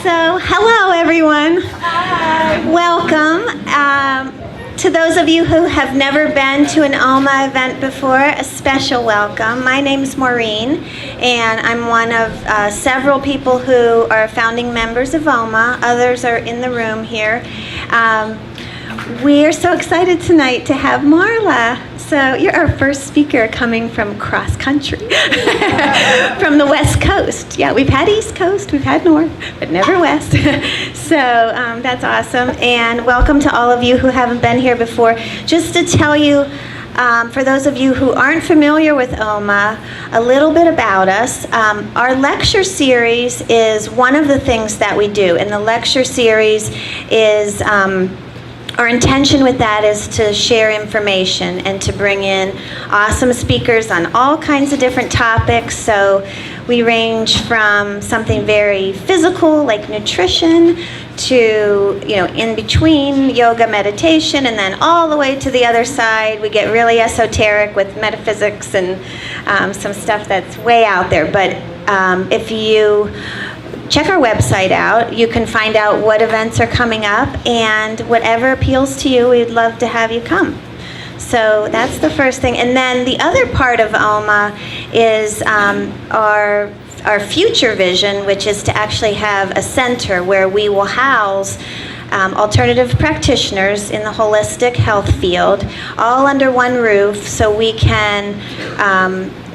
So, hello everyone. Hi. Welcome. To those of you who have never been to an OMA event before, a special welcome. My name's Maureen, and I'm one of several people who are founding members of OMA. Others are in the room here. We're so excited tonight to have Marla. So you're our first speaker coming from cross country, from the West Coast. Yeah, we've had East Coast, we've had North, but never West. So that's awesome. And welcome to all of you who haven't been here before. Just to tell you, for those of you who aren't familiar with OMA, a little bit about us. Our lecture series is one of the things that we do. And the lecture series is... our intention with that is to share information and to bring in awesome speakers on all kinds of different topics. So we range from something very physical like nutrition to, in between yoga, meditation, and then all the way to the other side. We get really esoteric with metaphysics and some stuff that's way out there. But if you check our website out, you can find out what events are coming up, and whatever appeals to you, we'd love to have you come. So that's the first thing. And then the other part of OMA is our future vision, which is to actually have a center where we will house alternative practitioners in the holistic health field, all under one roof, so we can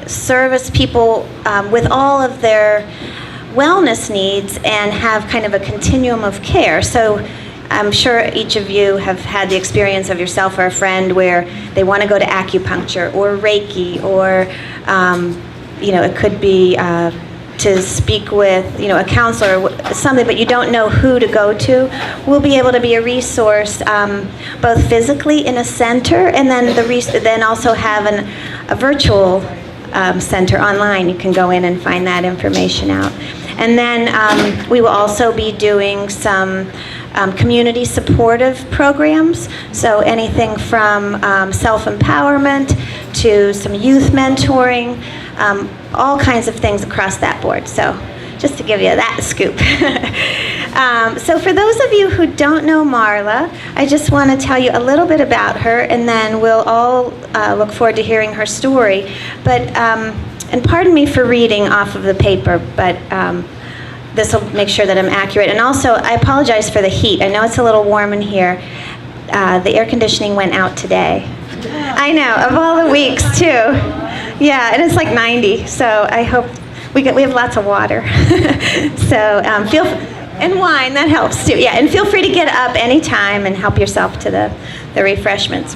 service people with all of their wellness needs and have kind of a continuum of care. So I'm sure each of you have had the experience of yourself or a friend where they want to go to acupuncture or Reiki, or it could be to speak with a counselor or something, but you don't know who to go to. We'll be able to be a resource both physically in a center, and then also have a virtual center online. You can go in and find that information out. And then we will also be doing some community supportive programs. So anything from self-empowerment to some youth mentoring, all kinds of things across that board. So just to give you that scoop. So for those of you who don't know Marla, I just want to tell you a little bit about her, and then we'll all look forward to hearing her story. But and pardon me for reading off of the paper, but this will make sure that I'm accurate. And also, I apologize for the heat. I know it's a little warm in here. The air conditioning went out today. I know, of all the weeks, too. Yeah, and it's like 90, so I hope we have lots of water. So and wine, that helps, too. Yeah, and feel free to get up anytime and help yourself to the refreshments.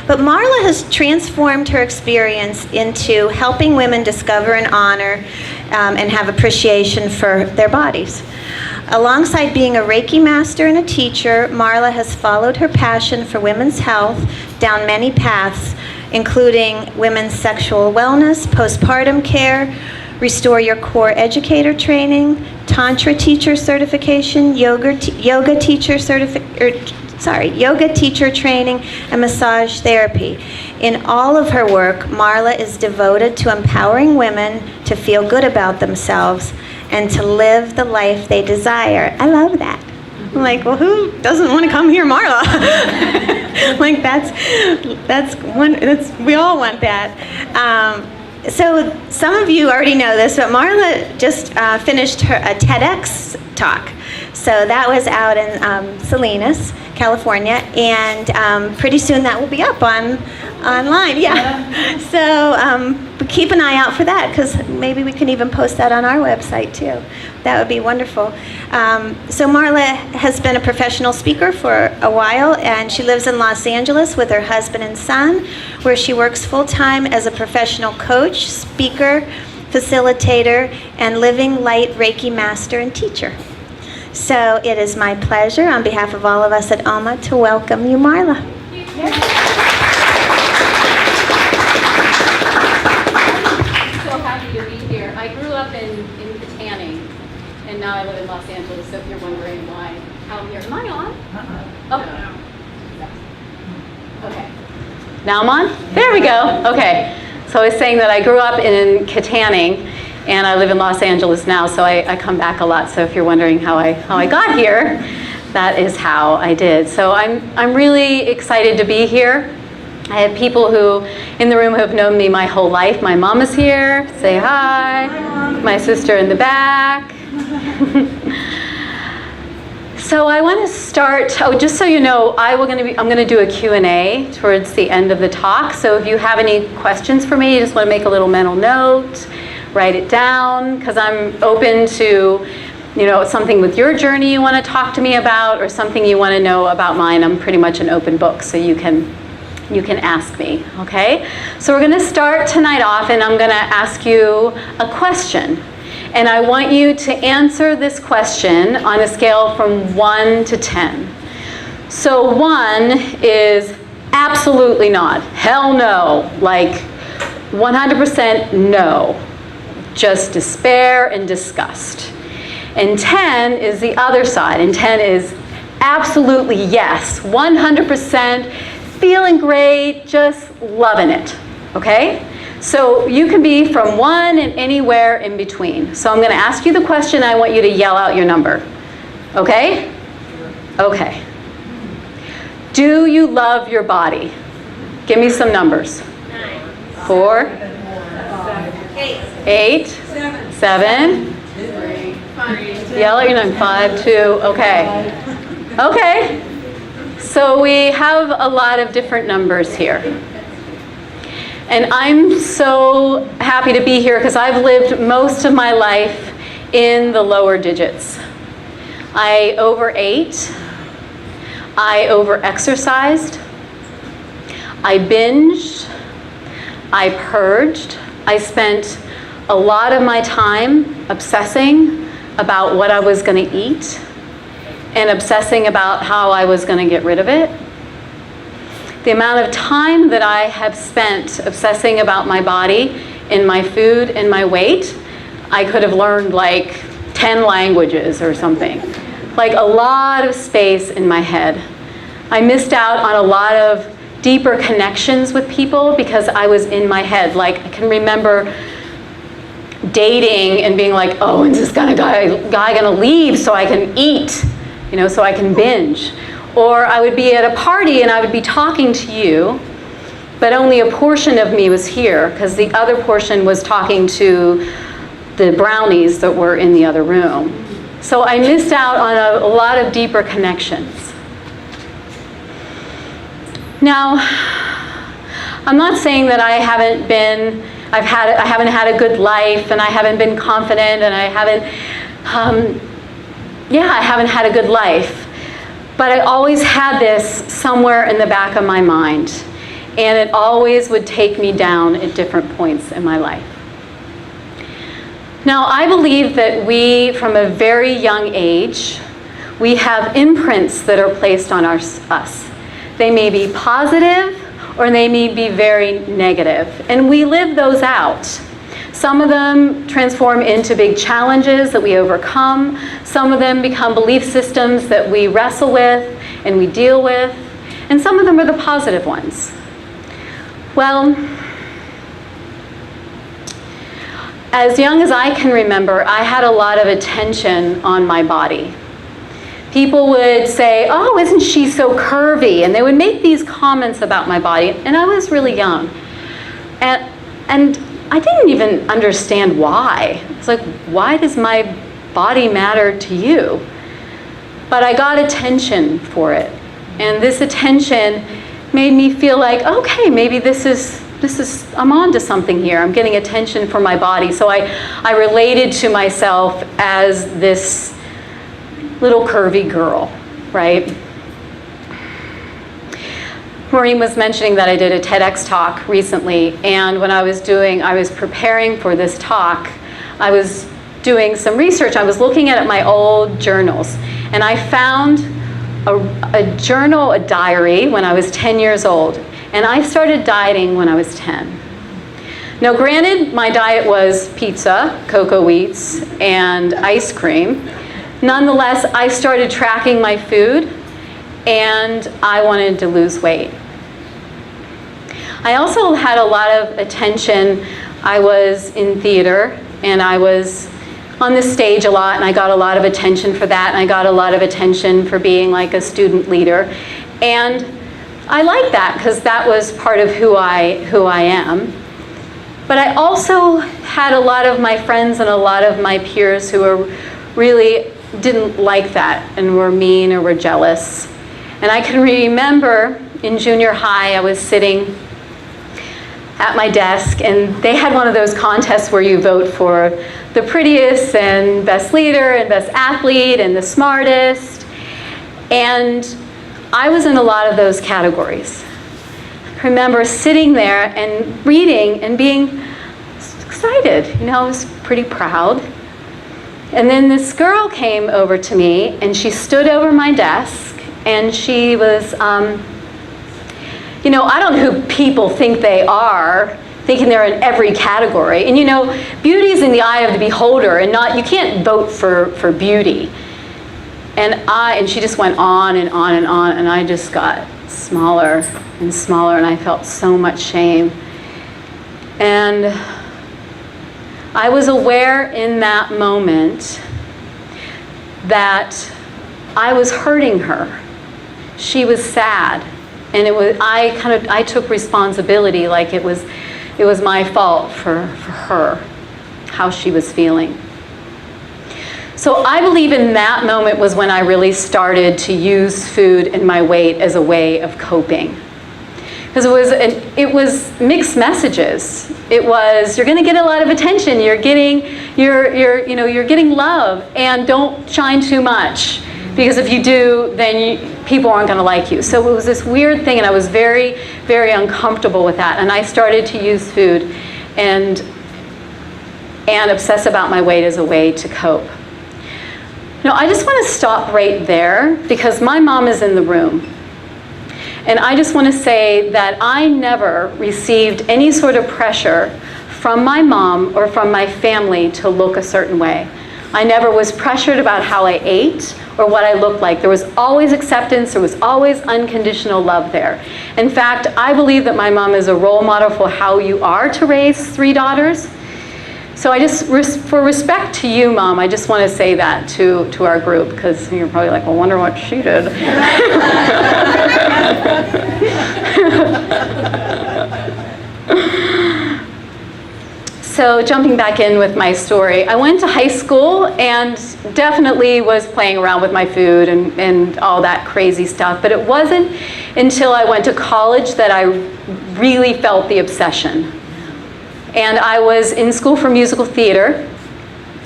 But Marla has transformed her experience into helping women discover and honor and have appreciation for their bodies. Alongside being a Reiki Master and a teacher, Marla has followed her passion for women's health down many paths, including women's sexual wellness, postpartum care, Restore Your Core Educator training, Tantra teacher certification, yoga teacher training, and massage therapy. In all of her work, Marla is devoted to empowering women to feel good about themselves and to live the life they desire. I love that. I'm like, well, who doesn't want to come here, Marla? Like we all want that. So some of you already know this, but Marla just finished a TEDx talk. So that was out in Salinas, California, and pretty soon that will be up online. Yeah. So keep an eye out for that, because maybe we can even post that on our website too. That would be wonderful. So Marla has been a professional speaker for a while, and she lives in Los Angeles with her husband and son, where she works full-time as a professional coach, speaker, facilitator, and living light Reiki Master and Teacher. So it is my pleasure, on behalf of all of us at OMA, to welcome you, Marla. I'm so happy to be here. I grew up in Katanning, and now I live in Los Angeles, so if you're wondering why I'm here. Am I on? Oh. Okay. Now I'm on? There we go. Okay. So I was saying that I grew up in Katanning, And I live in Los Angeles now, so I come back a lot. So if you're wondering how I got here, that is how I did. So I'm really excited to be here. I have people who in the room who have known me my whole life. My mom is here. Say hi. My sister in the back. So I want to start, just so you know, I'm going to do a Q&A towards the end of the talk. So if you have any questions for me, you just want to make a little mental note, write it down, because I'm open to, something with your journey you want to talk to me about, or something you want to know about mine. I'm pretty much an open book, so you can ask me, okay? So we're going to start tonight off, and I'm going to ask you a question. And I want you to answer this question on a scale from 1 to 10. So 1 is absolutely not, hell no, like 100% no, just despair and disgust. And 10 is the other side, and 10 is absolutely yes, 100%, feeling great, just loving it, okay? So you can be from 1 and anywhere in between. So I'm going to ask you the question. I want you to yell out your number. Okay? Okay. Do you love your body? Give me some numbers. 9. 4. 8. 8. 7. 3. 5. Yell out your number. 5, 2. Okay. Okay. So we have a lot of different numbers here. And I'm so happy to be here because I've lived most of my life in the lower digits. I overate. I overexercised. I binged. I purged. I spent a lot of my time obsessing about what I was going to eat and obsessing about how I was going to get rid of it. The amount of time that I have spent obsessing about my body and my food and my weight, I could have learned like 10 languages or something. Like a lot of space in my head. I missed out on a lot of deeper connections with people because I was in my head. Like I can remember dating and being like, oh, when's this guy gonna leave so I can eat, so I can binge. Or I would be at a party and I would be talking to you, but only a portion of me was here because the other portion was talking to the brownies that were in the other room. So I missed out on a lot of deeper connections. Now, I'm not saying that I haven't had a good life and I haven't been confident and I haven't had a good life. But I always had this somewhere in the back of my mind. And it always would take me down at different points in my life. Now, I believe that we, from a very young age, we have imprints that are placed on us. They may be positive or they may be very negative. And we live those out. Some of them transform into big challenges that we overcome. Some of them become belief systems that we wrestle with and we deal with. And some of them are the positive ones. Well, as young as I can remember, I had a lot of attention on my body. People would say, oh, isn't she so curvy? And they would make these comments about my body. And I was really young. And I didn't even understand why. It's like, why does my body matter to you? But I got attention for it. And this attention made me feel like, okay, maybe this is I'm on to something here. I'm getting attention for my body. So I related to myself as this little curvy girl, right? Maureen was mentioning that I did a TEDx talk recently, and when I was preparing for this talk, I was doing some research. I was looking at my old journals, and I found a journal, a diary, when I was 10 years old, and I started dieting when I was 10. Now, granted, my diet was pizza, cocoa wheats, and ice cream. Nonetheless, I started tracking my food, and I wanted to lose weight. I also had a lot of attention. I was in theater, And I was on the stage a lot, and I got a lot of attention for that, and I got a lot of attention for being like a student leader. And I liked that because that was part of who I am. But I also had a lot of my friends and a lot of my peers who were really didn't like that and were mean or were jealous. And I can remember in junior high, I was sitting at my desk, and they had one of those contests where you vote for the prettiest and best leader and best athlete and the smartest. And I was in a lot of those categories. I remember sitting there and reading and being excited. I was pretty proud. And then this girl came over to me, and she stood over my desk, and she was, I don't know who people think they are, thinking they're in every category. And beauty is in the eye of the beholder, and you can't vote for beauty. And she just went on and on and on, and I just got smaller and smaller, and I felt so much shame. And I was aware in that moment that I was hurting her. She was sad, and I took responsibility, like it was my fault for her, how she was feeling. So I believe in that moment was when I really started to use food and my weight as a way of coping. Because it was mixed messages. It was, you're going to get a lot of attention. You're getting love, and don't shine too much, because if you do, then people aren't going to like you. So it was this weird thing, and I was very, very uncomfortable with that. And I started to use food and obsess about my weight as a way to cope. I just want to stop right there, because my mom is in the room. And I just want to say that I never received any sort of pressure from my mom or from my family to look a certain way. I never was pressured about how I ate or what I looked like. There was always acceptance. There was always unconditional love there. In fact, I believe that my mom is a role model for how you are to raise 3 daughters. So for respect to you, Mom, I just want to say that to our group, because you're probably like, well, wonder what she did. So jumping back in with my story, I went to high school and definitely was playing around with my food and all that crazy stuff, but it wasn't until I went to college that I really felt the obsession. And I was in school for musical theater,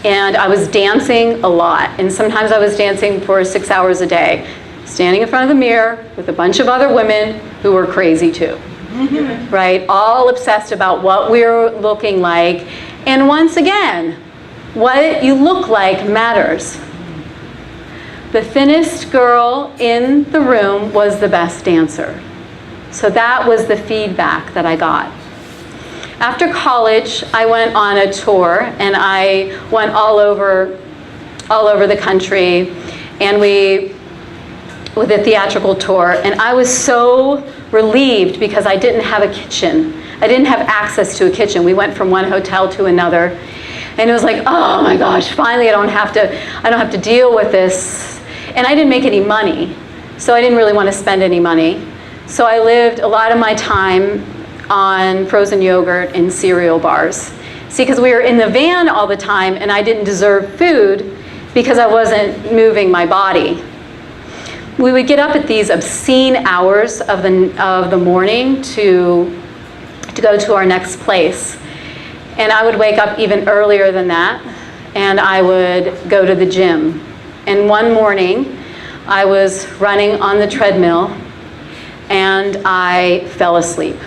and I was dancing a lot. And sometimes I was dancing for 6 hours a day, standing in front of the mirror with a bunch of other women who were crazy too, right? All obsessed about what we were looking like. And once again, what you look like matters. The thinnest girl in the room was the best dancer. So that was the feedback that I got. After college, I went on a tour, and I went all over the country, and with a theatrical tour, and I was so relieved because I didn't have a kitchen. I didn't have access to a kitchen. We went from one hotel to another, and it was like, oh my gosh, finally I don't have to deal with this. And I didn't make any money, so I didn't really want to spend any money. So I lived a lot of my time on frozen yogurt and cereal bars. See, because we were in the van all the time, and I didn't deserve food because I wasn't moving my body. We would get up at these obscene hours of the morning to go to our next place. And I would wake up even earlier than that, and I would go to the gym. And one morning, I was running on the treadmill, and I fell asleep.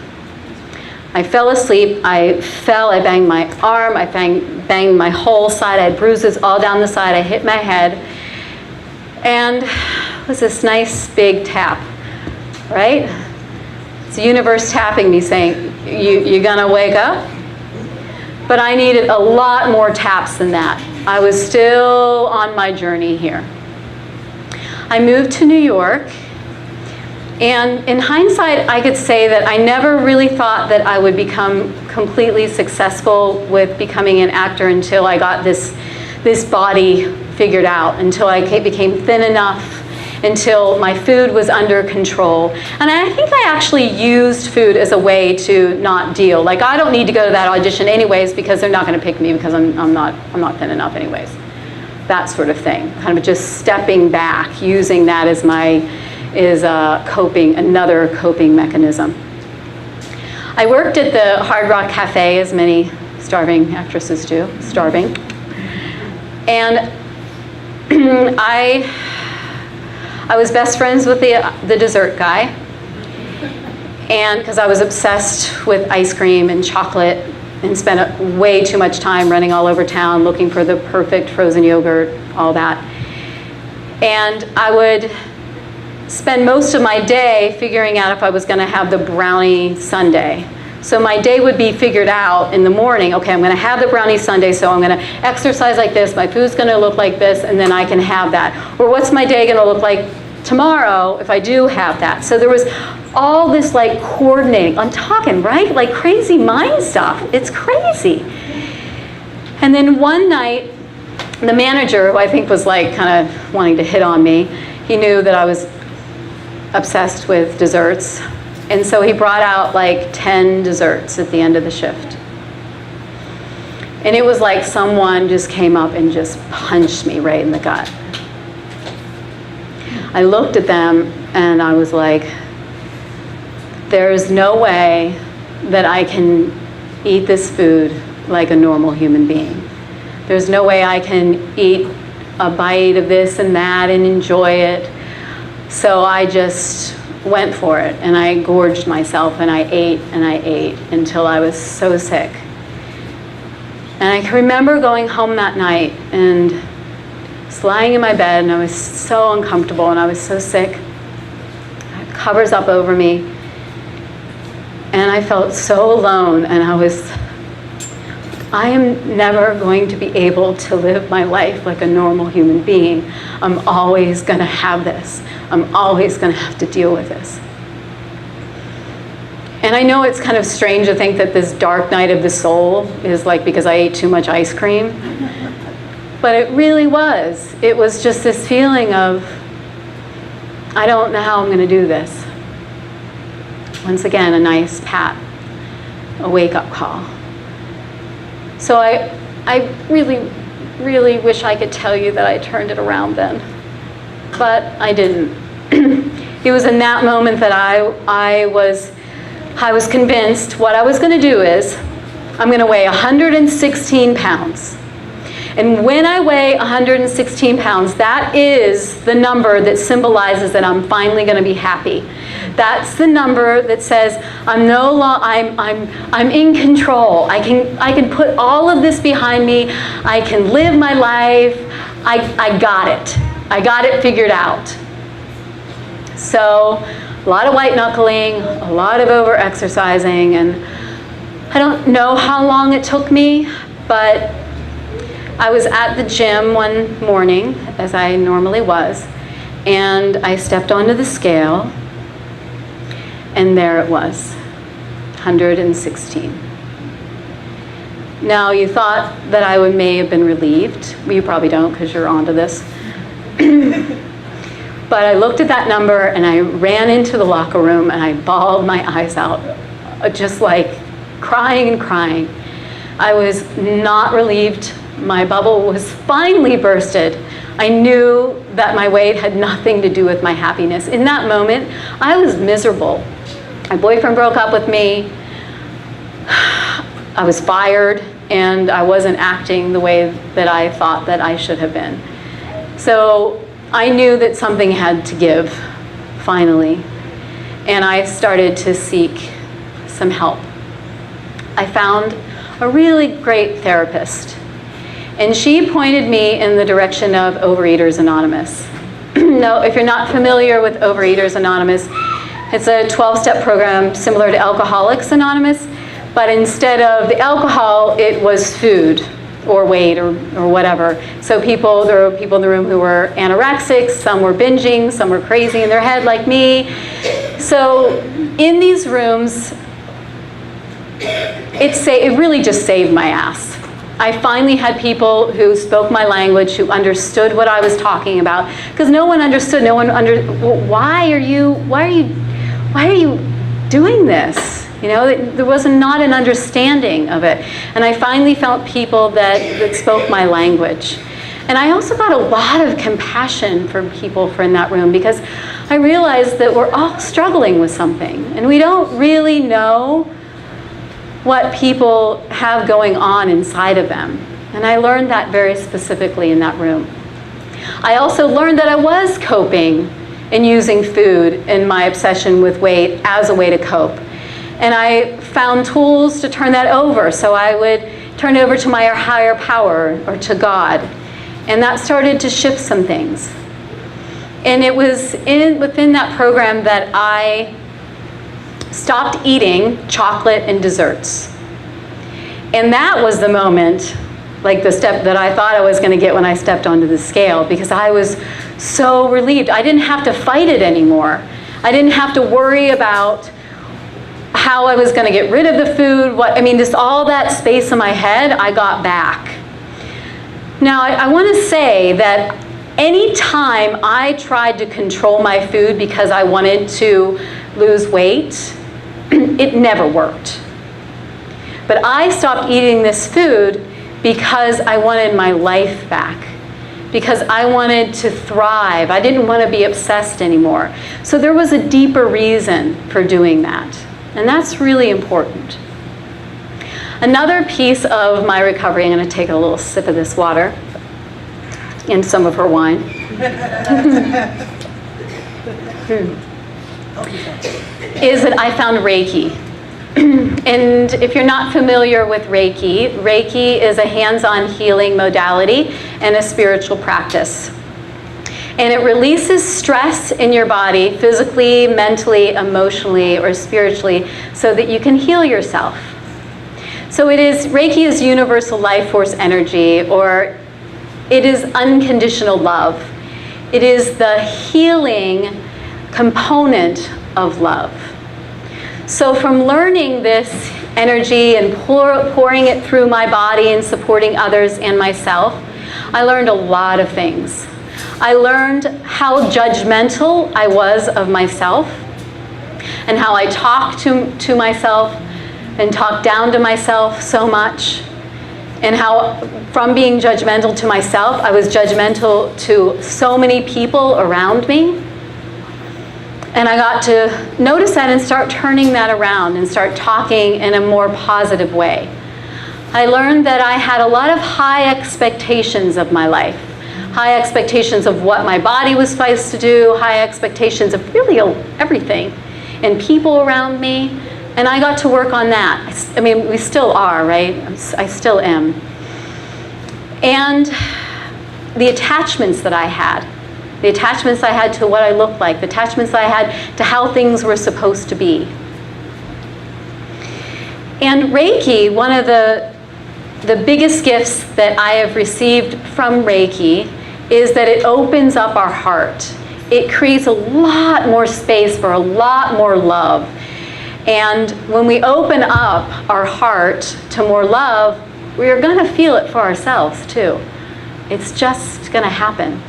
I banged my arm, I banged my whole side, I had bruises all down the side, I hit my head, and it was this nice big tap, right? It's the universe tapping me saying, you gonna wake up? But I needed a lot more taps than that. I was still on my journey here. I moved to New York, And in hindsight, I could say that I never really thought that I would become completely successful with becoming an actor until I got this body figured out, until I became thin enough, until my food was under control. And I think I actually used food as a way to not deal. Like, I don't need to go to that audition anyways because they're not going to pick me because I'm not thin enough anyways. That sort of thing. Kind of just stepping back, using that as another coping mechanism. I worked at the Hard Rock Cafe, as many starving actresses do, starving. And I was best friends with the dessert guy, and because I was obsessed with ice cream and chocolate and spent way too much time running all over town looking for the perfect frozen yogurt, all that. And I would spend most of my day figuring out if I was going to have the brownie sundae. So my day would be figured out in the morning. Okay, I'm going to have the brownie sundae, so I'm going to exercise like this, my food's going to look like this, and then I can have that. Or what's my day going to look like tomorrow if I do have that? So there was all this like coordinating. I'm talking, right? Like crazy mind stuff. It's crazy. And then one night, the manager, who I think was like kind of wanting to hit on me, he knew that I was obsessed with desserts. And so he brought out like 10 desserts at the end of the shift. And it was like someone just came up and just punched me right in the gut. I looked at them and I was like, there's no way that I can eat this food like a normal human being. There's no way I can eat a bite of this and that and enjoy it. So I just went for it, and I gorged myself, and I ate until I was so sick. And I can remember going home that night and just lying in my bed, and I was so uncomfortable, and I was so sick. It covers up over me, and I felt so alone, and I am never going to be able to live my life like a normal human being. I'm always going to have this. I'm always going to have to deal with this. And I know it's kind of strange to think that this dark night of the soul is like because I ate too much ice cream. But it really was. It was just this feeling of, I don't know how I'm going to do this. Once again, a nice pat, a wake-up call. So I really, really wish I could tell you that I turned it around then. But I didn't. It was in that moment that I was convinced what I was going to do is I'm going to weigh 116 pounds. And when I weigh 116 pounds, that is the number that symbolizes that I'm finally going to be happy. That's the number that says I'm in control. I can put all of this behind me. I can live my life. I got it. I got it figured out. So a lot of white knuckling, a lot of over exercising, and I don't know how long it took me, but I was at the gym one morning, as I normally was, and I stepped onto the scale, and there it was, 116. Now, you thought that I may have been relieved. Well, you probably don't because you're onto this. But I looked at that number and I ran into the locker room and I bawled my eyes out, just like crying and crying. I was not relieved. My bubble was finally bursted. I knew that my weight had nothing to do with my happiness. In that moment, I was miserable. My boyfriend broke up with me. I was fired, and I wasn't acting the way that I thought that I should have been. So I knew that something had to give, finally, and I started to seek some help. I found a really great therapist, and she pointed me in the direction of Overeaters Anonymous. Now, if you're not familiar with Overeaters Anonymous, it's a 12-step program similar to Alcoholics Anonymous, but instead of the alcohol, it was food. or weight or whatever. So there were people in the room who were anorexics, some were binging, some were crazy in their head like me. So in these rooms, it really just saved my ass. I finally had people who spoke my language, who understood what I was talking about, because no one understood. Why are you doing this? You know, there was not an understanding of it. And I finally felt people that spoke my language. And I also got a lot of compassion for people in that room, because I realized that we're all struggling with something, and we don't really know what people have going on inside of them. And I learned that very specifically in that room. I also learned that I was coping and using food in my obsession with weight as a way to cope. And I found tools to turn that over. So I would turn it over to my higher power or to God. And that started to shift some things. And it was within that program that I stopped eating chocolate and desserts. And that was the moment, like the step that I thought I was going to get when I stepped onto the scale, because I was so relieved. I didn't have to fight it anymore. I didn't have to worry about how I was going to get rid of the food. Just all that space in my head, I got back. Now, I want to say that any time I tried to control my food because I wanted to lose weight, it never worked. But I stopped eating this food because I wanted my life back, because I wanted to thrive. I didn't want to be obsessed anymore. So there was a deeper reason for doing that, and that's really important. Another piece of my recovery, I'm going to take a little sip of this water and some of her wine. Is that I found Reiki. And if you're not familiar with Reiki, Reiki is a hands-on healing modality and a spiritual practice. And it releases stress in your body, physically, mentally, emotionally, or spiritually, so that you can heal yourself. So Reiki is universal life force energy, or it is unconditional love. It is the healing component of love. So from learning this energy and pouring it through my body and supporting others and myself, I learned a lot of things. I learned how judgmental I was of myself, and how I talked to myself and talked down to myself so much, and how from being judgmental to myself, I was judgmental to so many people around me. And I got to notice that and start turning that around and start talking in a more positive way. I learned that I had a lot of high expectations of my life. High expectations of what my body was supposed to do, high expectations of really everything, and people around me. And I got to work on that. We still are, right? I still am. And the attachments that I had. The attachments I had to what I looked like, the attachments I had to how things were supposed to be. And Reiki, one of the biggest gifts that I have received from Reiki is that it opens up our heart. It creates a lot more space for a lot more love. And when we open up our heart to more love, we are going to feel it for ourselves too. It's just going to happen.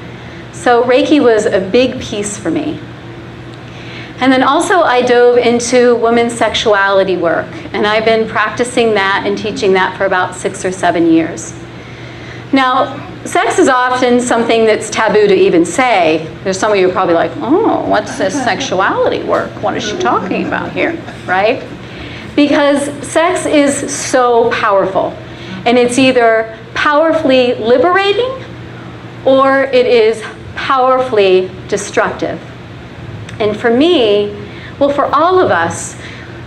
So Reiki was a big piece for me. And then also I dove into women's sexuality work, and I've been practicing that and teaching that for about 6 or 7 years. Now, sex is often something that's taboo to even say. There's some of you who are probably like, oh, what's this sexuality work? What is she talking about here, right? Because sex is so powerful, and it's either powerfully liberating or it is powerfully destructive. And for me, well, for all of us,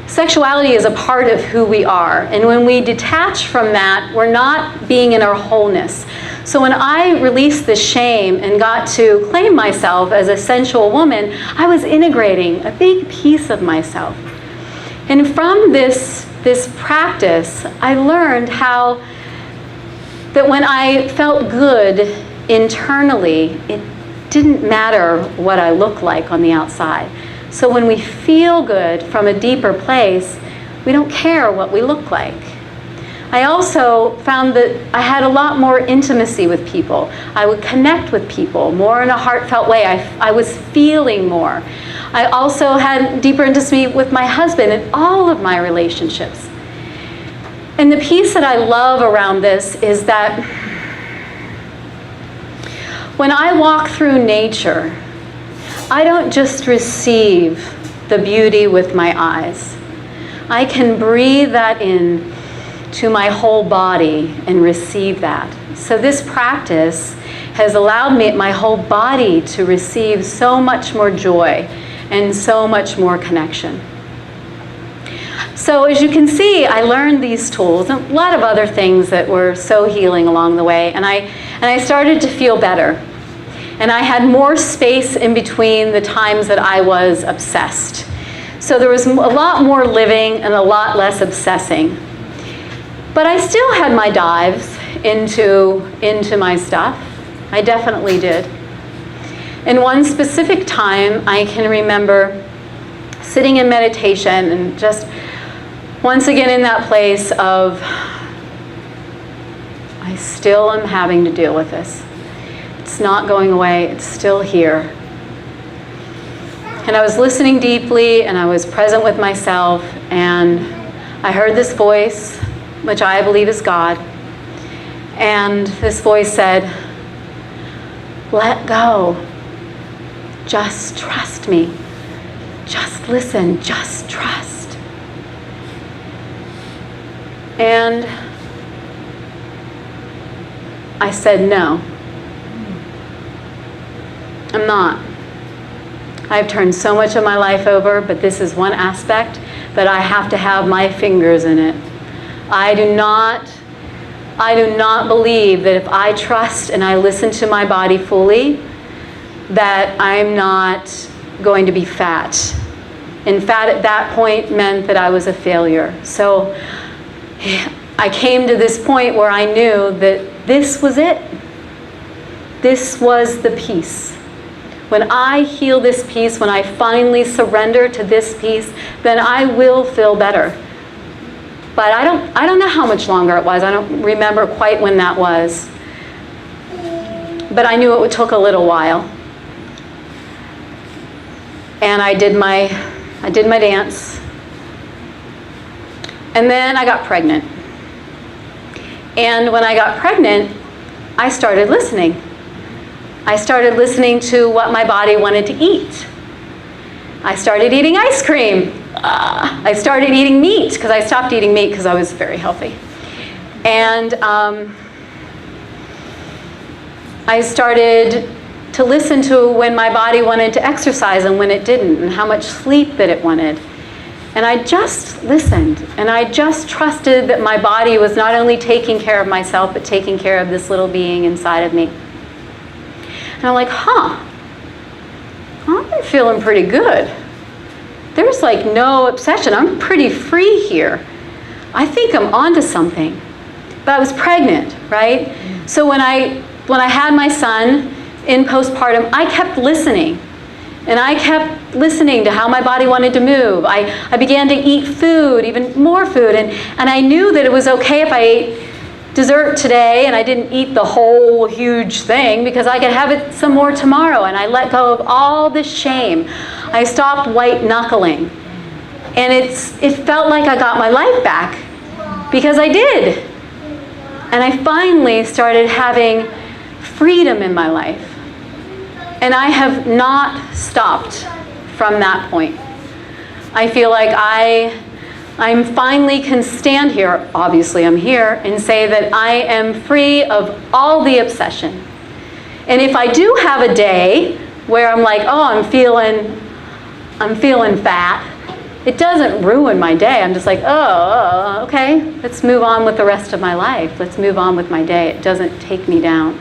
sexuality is a part of who we are. And when we detach from that, we're not being in our wholeness. So when I released the shame and got to claim myself as a sensual woman, I was integrating a big piece of myself. And from this practice, I learned how that when I felt good internally, it didn't matter what I looked like on the outside. So when we feel good from a deeper place, we don't care what we look like. I also found that I had a lot more intimacy with people. I would connect with people more in a heartfelt way. I was feeling more. I also had deeper intimacy with my husband and all of my relationships. And the piece that I love around this is that when I walk through nature, I don't just receive the beauty with my eyes. I can breathe that in to my whole body and receive that. So this practice has allowed me, my whole body, to receive so much more joy and so much more connection. So as you can see, I learned these tools and a lot of other things that were so healing along the way, and I started to feel better. And I had more space in between the times that I was obsessed. So there was a lot more living and a lot less obsessing. But I still had my dives into my stuff. I definitely did. And one specific time, I can remember sitting in meditation and just once again in that place of, I still am having to deal with this. It's not going away, it's still here. And I was listening deeply and I was present with myself, and I heard this voice, which I believe is God. And this voice said, let go. Just trust me. Just listen, just trust. And I said, no, I'm not. I've turned so much of my life over, but this is one aspect that I have to have my fingers in it. I do not believe that if I trust and I listen to my body fully, that I'm not going to be fat. And fat at that point meant that I was a failure. So I came to this point where I knew that this was it. This was the peace. When I heal this peace, when I finally surrender to this peace, then I will feel better. But I don't know how much longer it was. I don't remember quite when that was. But I knew it took a little while. And I did my dance. And then I got pregnant. And when I got pregnant, I started listening. I started listening to what my body wanted to eat. I started eating ice cream. I started eating meat, because I stopped eating meat because I was very healthy. And I started to listen to when my body wanted to exercise and when it didn't, and how much sleep that it wanted. And I just listened, and I just trusted that my body was not only taking care of myself, but taking care of this little being inside of me. And I'm like, I've been feeling pretty good. There's like no obsession. I'm pretty free here. I think I'm onto something. But I was pregnant, right? So when I had my son in postpartum, I kept listening. And I kept listening to how my body wanted to move. I began to eat food, even more food. And I knew that it was okay if I ate dessert today and I didn't eat the whole huge thing, because I could have it some more tomorrow. And I let go of all this shame. I stopped white knuckling. And it felt like I got my life back, because I did. And I finally started having freedom in my life. And I have not stopped from that point. I feel like I'm finally can stand here, obviously I'm here, and say that I am free of all the obsession. And if I do have a day where I'm like, oh, I'm feeling fat, it doesn't ruin my day. I'm just like, oh, okay, let's move on with the rest of my life. Let's move on with my day. It doesn't take me down.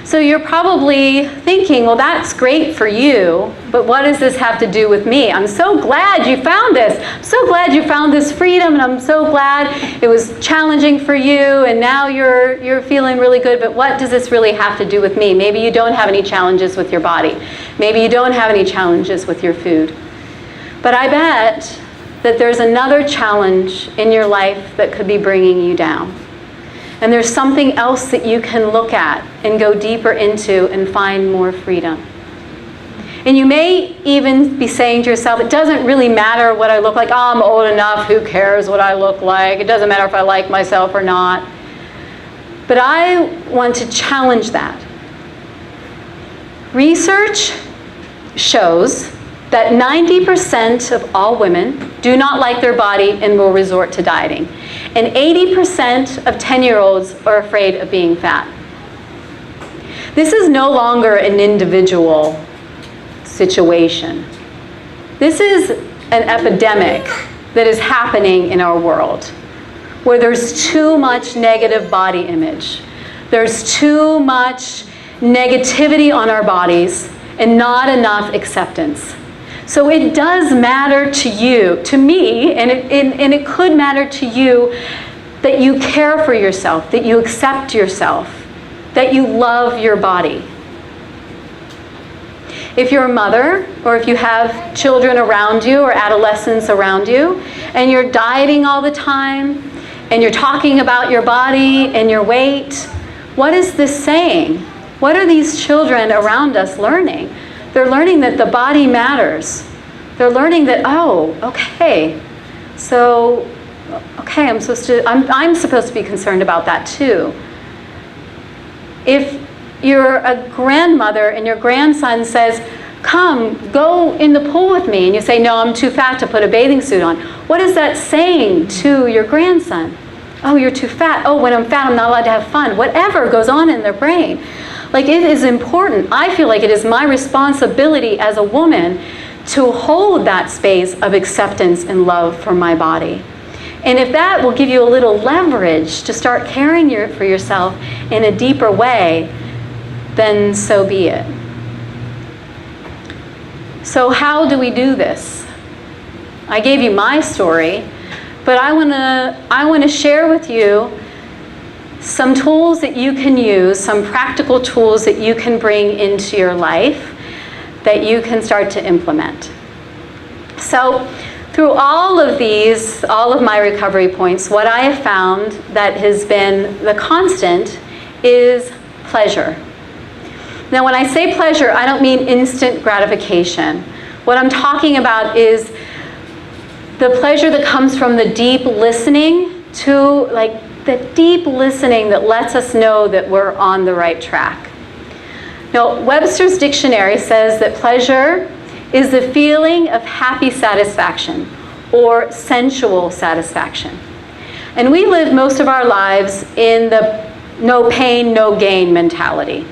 So you're probably thinking, well, that's great for you, but what does this have to do with me? I'm so glad you found this. I'm so glad you found this freedom, and I'm so glad it was challenging for you, and now you're feeling really good, but what does this really have to do with me? Maybe you don't have any challenges with your body. Maybe you don't have any challenges with your food. But I bet that there's another challenge in your life that could be bringing you down. And there's something else that you can look at and go deeper into and find more freedom. And you may even be saying to yourself, it doesn't really matter what I look like. Oh, I'm old enough. Who cares what I look like? It doesn't matter if I like myself or not. But I want to challenge that. Research shows that 90% of all women do not like their body and will resort to dieting. And 80% of 10-year-olds are afraid of being fat. This is no longer an individual situation. This is an epidemic that is happening in our world, where there's too much negative body image. There's too much negativity on our bodies and not enough acceptance. So it does matter to you, to me, and it could matter to you that you care for yourself, that you accept yourself, that you love your body. If you're a mother, or if you have children around you or adolescents around you, and you're dieting all the time, and you're talking about your body and your weight, what is this saying? What are these children around us learning? They're learning that the body matters. They're learning that, oh, okay, so, okay, I'm supposed to be concerned about that too. If you're a grandmother and your grandson says, come, go in the pool with me, and you say, no, I'm too fat to put a bathing suit on, what is that saying to your grandson? Oh, you're too fat. Oh, when I'm fat, I'm not allowed to have fun. Whatever goes on in their brain. Like, it is important. I feel like it is my responsibility as a woman to hold that space of acceptance and love for my body. And if that will give you a little leverage to start caring for yourself in a deeper way, then so be it. So how do we do this? I gave you my story, but I want to share with you some tools that you can use, some practical tools that you can bring into your life that you can start to implement. So through all of these, all of my recovery points, what I have found that has been the constant is pleasure. Now, when I say pleasure, I don't mean instant gratification. What I'm talking about is the pleasure that comes from the deep listening to, like, the deep listening that lets us know that we're on the right track. Now, Webster's dictionary says that pleasure is the feeling of happy satisfaction or sensual satisfaction. And we live most of our lives in the no pain, no gain mentality.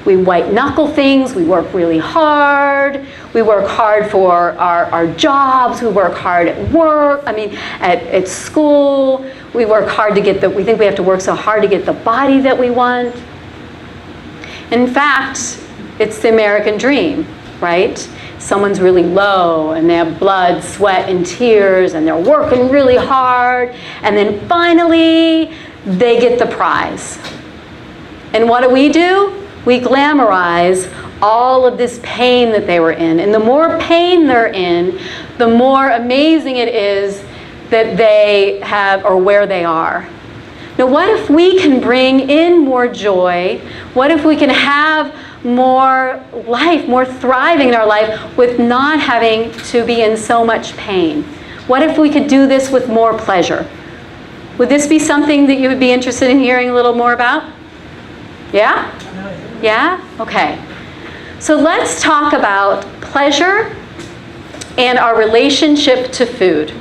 We white knuckle things, we work really hard, we work hard for our jobs, we work hard at work, at school, we work hard to get we think we have to work so hard to get the body that we want. In fact, it's the American dream, right? Someone's really low and they have blood, sweat, and tears, and they're working really hard, and then finally they get the prize. And what do? We glamorize all of this pain that they were in. And the more pain they're in, the more amazing it is that they have, or where they are. Now, what if we can bring in more joy? What if we can have more life, more thriving in our life with not having to be in so much pain? What if we could do this with more pleasure? Would this be something that you would be interested in hearing a little more about? Yeah? Yeah? Okay. So let's talk about pleasure and our relationship to food.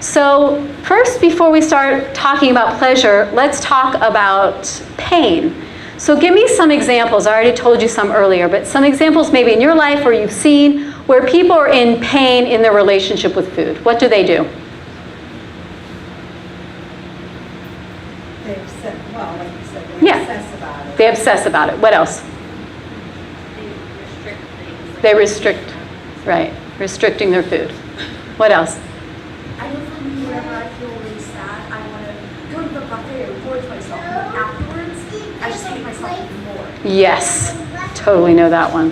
So first, before we start talking about pleasure, let's talk about pain. So give me some examples. I already told you some earlier, but some examples maybe in your life where you've seen where people are in pain in their relationship with food. What do? They've set Well, like you said, Yeah. obsess about it. They obsess about it. What else? They restrict things. They restrict, right, restricting their food. What else? I know for me, whenever I feel really sad, I want to go to the buffet and reward myself. And then afterwards, I just hate myself even more. Yes, totally know that one.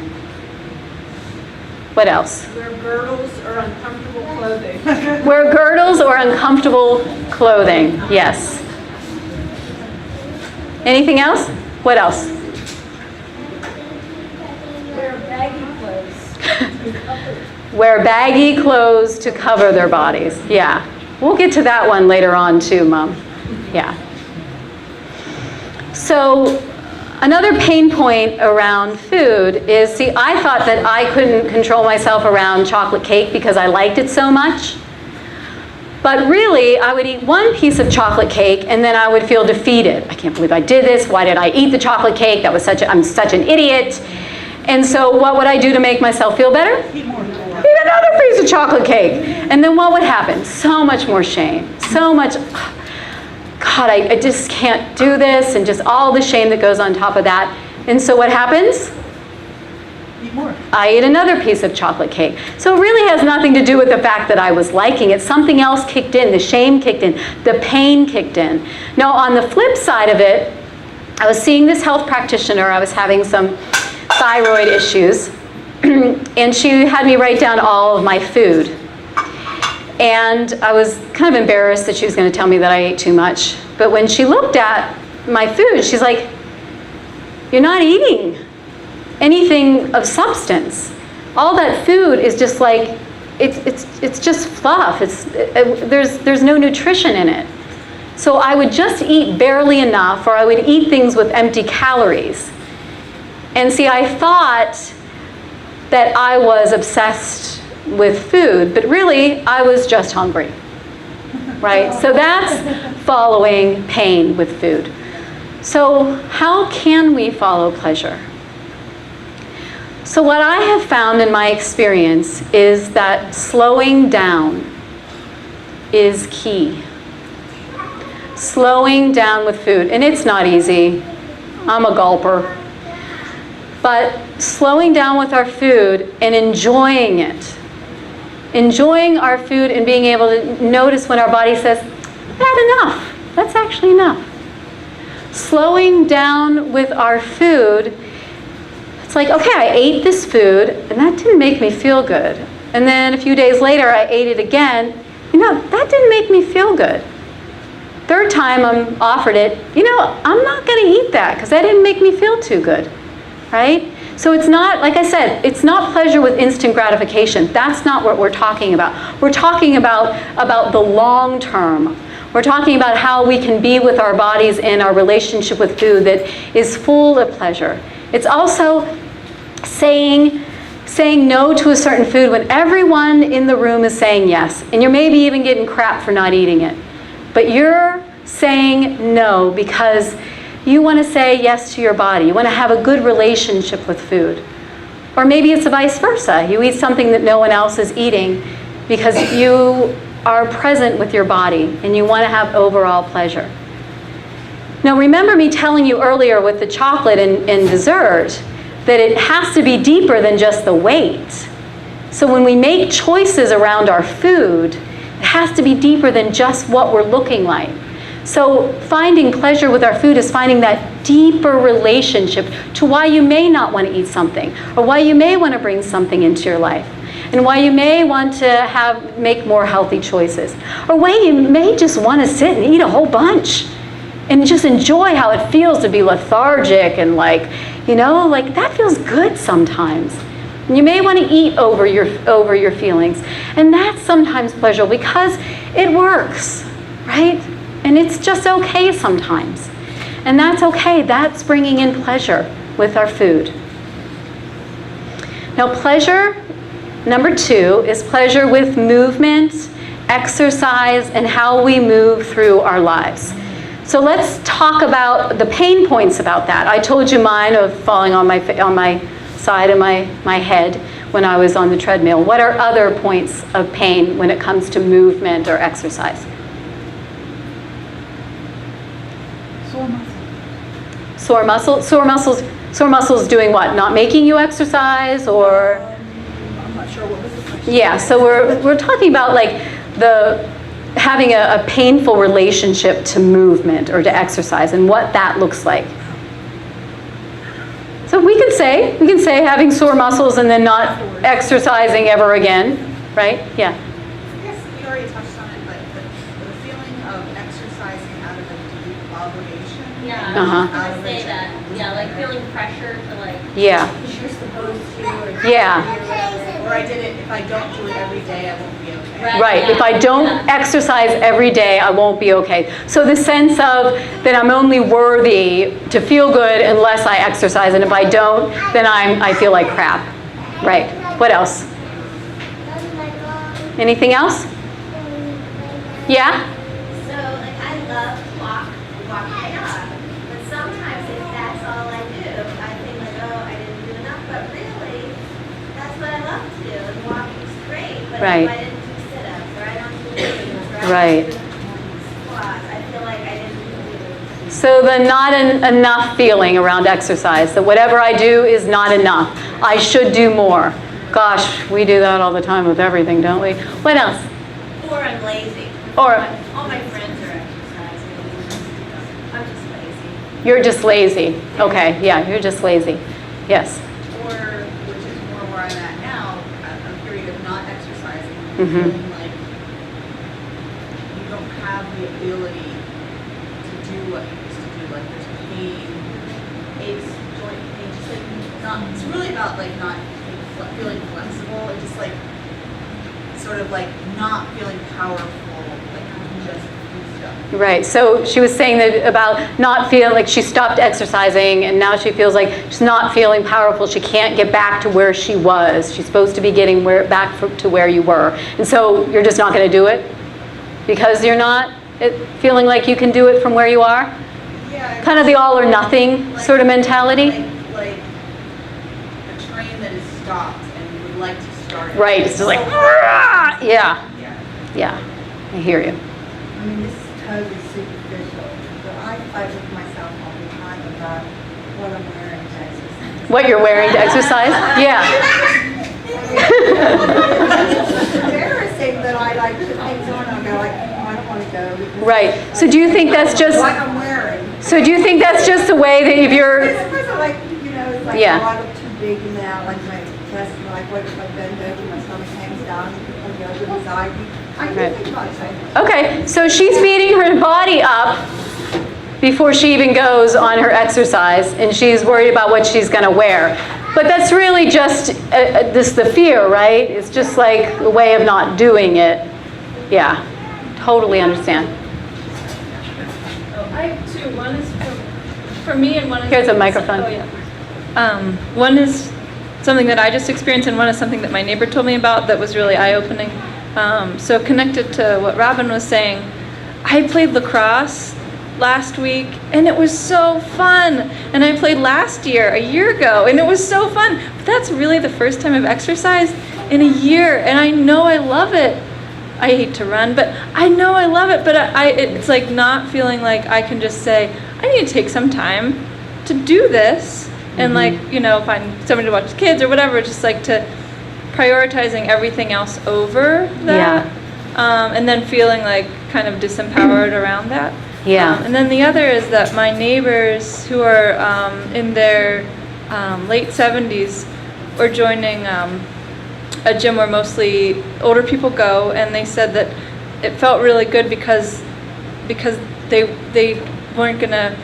What else? Wear girdles or uncomfortable clothing. Wear girdles or uncomfortable clothing. Yes. Anything else? What else? Wear baggy clothes. Wear baggy clothes to cover their bodies. Yeah. We'll get to that one later on too, Mom. Yeah. So another pain point around food is, see, I thought that I couldn't control myself around chocolate cake because I liked it so much. But really, I would eat one piece of chocolate cake and then I would feel defeated. I can't believe I did this. Why did I eat the chocolate cake? I'm such an idiot. And so what would I do to make myself feel better? Eat another piece of chocolate cake. And then what would happen? So much more shame. So much, God, I just can't do this, and just all the shame that goes on top of that. And so what happens? Eat more. I ate another piece of chocolate cake. So it really has nothing to do with the fact that I was liking it. Something else kicked in. The shame kicked in. The pain kicked in. Now, on the flip side of it, I was seeing this health practitioner. I was having some thyroid issues. And she had me write down all of my food. And I was kind of embarrassed that she was going to tell me that I ate too much. But when she looked at my food, she's like, "You're not eating anything of substance. All that food is just like, it's just fluff. There's no nutrition in it." So I would just eat barely enough, or I would eat things with empty calories. And see, I thought that I was obsessed with food, but really I was just hungry, right? So that's following pain with food. So how can we follow pleasure? So what I have found in my experience is that slowing down is key. Slowing down with food, and it's not easy. I'm a gulper. But slowing down with our food and enjoying it. Enjoying our food and being able to notice when our body says, "I've had enough. That's actually enough." Slowing down with our food, it's like, okay, I ate this food and that didn't make me feel good. And then a few days later I ate it again. That didn't make me feel good. Third time I'm offered it, I'm not going to eat that because that didn't make me feel too good. Right? So it's not, like I said, it's not pleasure with instant gratification. That's not what we're talking about. We're talking about the long term. We're talking about how we can be with our bodies in our relationship with food that is full of pleasure. It's also saying no to a certain food when everyone in the room is saying yes. And you're maybe even getting crap for not eating it. But you're saying no because you want to say yes to your body. You want to have a good relationship with food. Or maybe it's vice versa. You eat something that no one else is eating because you are present with your body and you want to have overall pleasure. Now remember me telling you earlier with the chocolate and dessert that it has to be deeper than just the weight. So when we make choices around our food, it has to be deeper than just what we're looking like. So finding pleasure with our food is finding that deeper relationship to why you may not want to eat something, or why you may want to bring something into your life, and why you may want to make more healthy choices, or why you may just want to sit and eat a whole bunch and just enjoy how it feels to be lethargic and like that feels good sometimes. And you may want to eat over your feelings, and that's sometimes pleasurable because it works, right? And it's just okay sometimes. And that's okay. That's bringing in pleasure with our food. Now, pleasure, number 2, is pleasure with movement, exercise, and how we move through our lives. So let's talk about the pain points about that. I told you mine of falling on my side of my head when I was on the treadmill. What are other points of pain when it comes to movement or exercise? Sore muscles. Sore muscles? Sore muscles doing what? Not making you exercise, or? I'm not sure what was the question. Yeah, so we're talking about like having a painful relationship to movement or to exercise and what that looks like. So we can say having sore muscles and then not exercising ever again, right? Yeah. I guess you already touched on it, but the feeling of exercising out of a deep obligation. Yeah, Uh-huh. I was gonna say that. Yeah, like feeling pressure to like. Yeah. Because you're supposed to, or Yeah. or I did it, if I don't do it every day, I won't be okay. Right. If I don't exercise every day, I won't be okay. So the sense of that I'm only worthy to feel good unless I exercise, and if I don't, then I feel like crap. Right. What else? Anything else? Yeah? So, like, I love to walk my dog, but sometimes if that's all I do, I think like, oh, I didn't do enough, but really, that's what I love to do, and walking's great, but Right. if I didn't do sit-ups, or I don't do knees, or I Right. don't do squats, I feel like I didn't do. So the not enough feeling around exercise, that whatever I do is not enough. I should do more. Gosh, we do that all the time with everything, don't we? What else? Or I'm lazy. Or All my friends are exercising, I'm just lazy. you're just lazy. Okay, yeah, you're just lazy. Yes. Or, which is more where I'm at now, a period of not exercising, Mhm. feeling like you don't have the ability to do what you used to do. Like there's pain, aches, joint pain, just like not. It's really about like not feeling flexible and just like sort of like not feeling powerful, like you can just do stuff. Right. So she was saying that about not feeling like she stopped exercising and now she feels like she's not feeling powerful. She can't get back to where she was. She's supposed to be getting back to where you were. And so you're just not going to do it because you're not feeling like you can do it from where you are? Yeah. Kind of the all or nothing sort of mentality? Like a train that is stopped and you would like to start it. Right. It's just like, "Rah!" yeah. Yeah. Yeah. I hear you. I mean, this is totally superficial, but I fight with myself all the time about what I'm wearing to exercise. What you're wearing to exercise? Yeah. It's embarrassing that I like put things on and I go like, oh, I don't want to go. because Right. So do you think that's just, what I'm wearing. so do you think that's just the way that if you're, It's because I like, it's like, Yeah. oh, I look too big now, like my chest, like what if I bend over, my stomach hangs down, and the other side. I do Right. think about it. okay, so she's beating her body up before she even goes on her exercise, and she's worried about what she's going to wear. But that's really just the fear, right? It's just like a way of not doing it. Yeah, totally understand. I have two. One is for me, and one is. Here's a microphone. Oh yeah. One is something that I just experienced, and one is something that my neighbor told me about that was really eye-opening. So connected to what Robin was saying, I played lacrosse last week, and it was so fun. And I played last year, a year ago, and it was so fun. But that's really the first time I've exercised in a year, and I know I love it. I hate to run, but I know I love it. But it's like not feeling like I can just say, I need to take some time to do this, and like, find somebody to watch the kids or whatever, just like to prioritizing everything else over that. And then feeling like kind of disempowered around that. Yeah. And then the other is that my neighbors who are in their late 70s were joining a gym where mostly older people go, and they said that it felt really good because they weren't gonna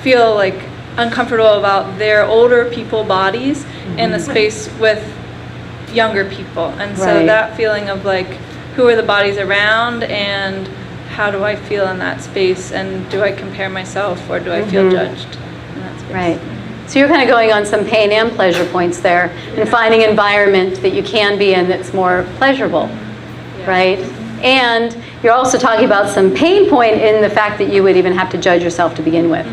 feel like uncomfortable about their older people bodies in a space with younger people. And so Right. that feeling of like, who are the bodies around, and how do I feel in that space, and do I compare myself, or do I feel judged in that space? Right. So you're kind of going on some pain and pleasure points there, and finding an environment that you can be in that's more pleasurable, right? And you're also talking about some pain point in the fact that you would even have to judge yourself to begin with,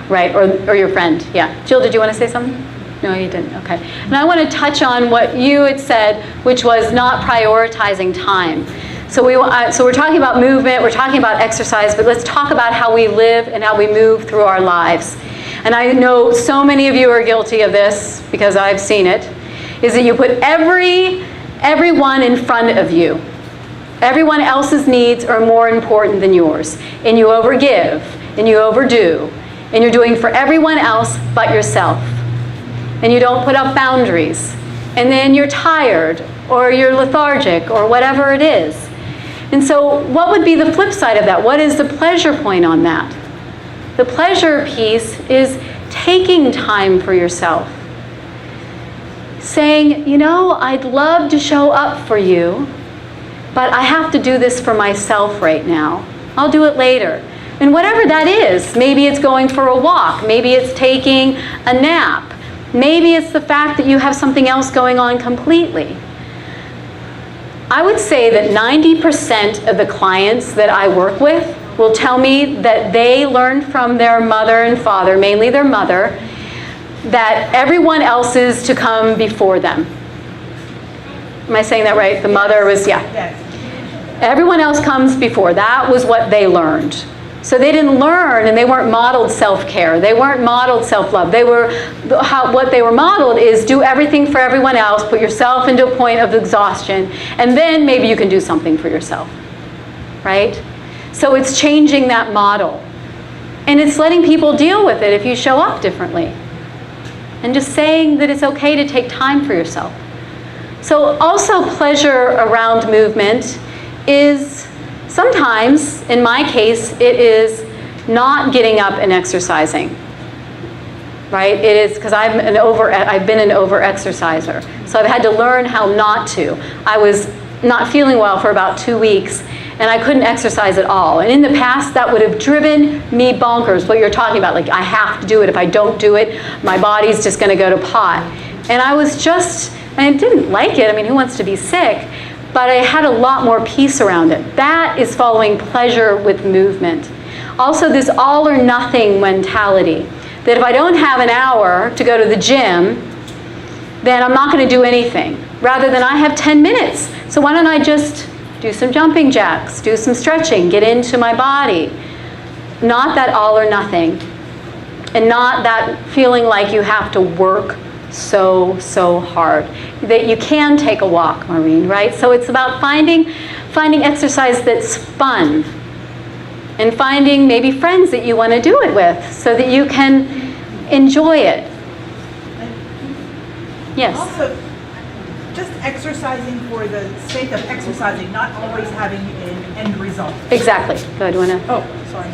right? Or your friend, yeah. Jill, did you want to say something? No, you didn't, okay. And I want to touch on what you had said, which was not prioritizing time. So we're talking about movement, we're talking about exercise, but let's talk about how we live and how we move through our lives. and I know so many of you are guilty of this because I've seen it, is that you put everyone in front of you. Everyone else's needs are more important than yours. And you overgive, and you overdo, and you're doing for everyone else but yourself. And you don't put up boundaries. And then you're tired, or you're lethargic, or whatever it is. And so what would be the flip side of that? What is the pleasure point on that? The pleasure piece is taking time for yourself. Saying, you know, I'd love to show up for you, but I have to do this for myself right now. I'll do it later. And whatever that is, maybe it's going for a walk, maybe it's taking a nap, maybe it's the fact that you have something else going on completely. I would say that 90% of the clients that I work with will tell me that they learned from their mother and father, mainly their mother, that everyone else is to come before them. Am I saying that right? The mother was, yeah. Everyone else comes before. That was what they learned. So they didn't learn, and they weren't modeled self-care. They weren't modeled self-love. What they were modeled is do everything for everyone else, put yourself into a point of exhaustion, and then maybe you can do something for yourself, right? So it's changing that model. And it's letting people deal with it if you show up differently. And just saying that it's okay to take time for yourself. So also pleasure around movement is sometimes, in my case, it is not getting up and exercising, right? It is because I've been an over-exerciser. So I've had to learn how not to. I was not feeling well for about 2 weeks, and I couldn't exercise at all. And in the past, that would have driven me bonkers, what you're talking about. Like, I have to do it. If I don't do it, my body's just going to go to pot. And I didn't like it. I mean, who wants to be sick? But I had a lot more peace around it. That is following pleasure with movement. Also, this all or nothing mentality, that if I don't have an hour to go to the gym, then I'm not going to do anything. Rather than I have 10 minutes. So why don't I just do some jumping jacks, do some stretching, get into my body. Not that all or nothing. And not that feeling like you have to work so hard. That you can take a walk, Maureen, right? So it's about finding exercise that's fun. And finding maybe friends that you want to do it with so that you can enjoy it. Yes? Also, just exercising for the sake of exercising, not always having an end result. Exactly. Good. Oh, sorry.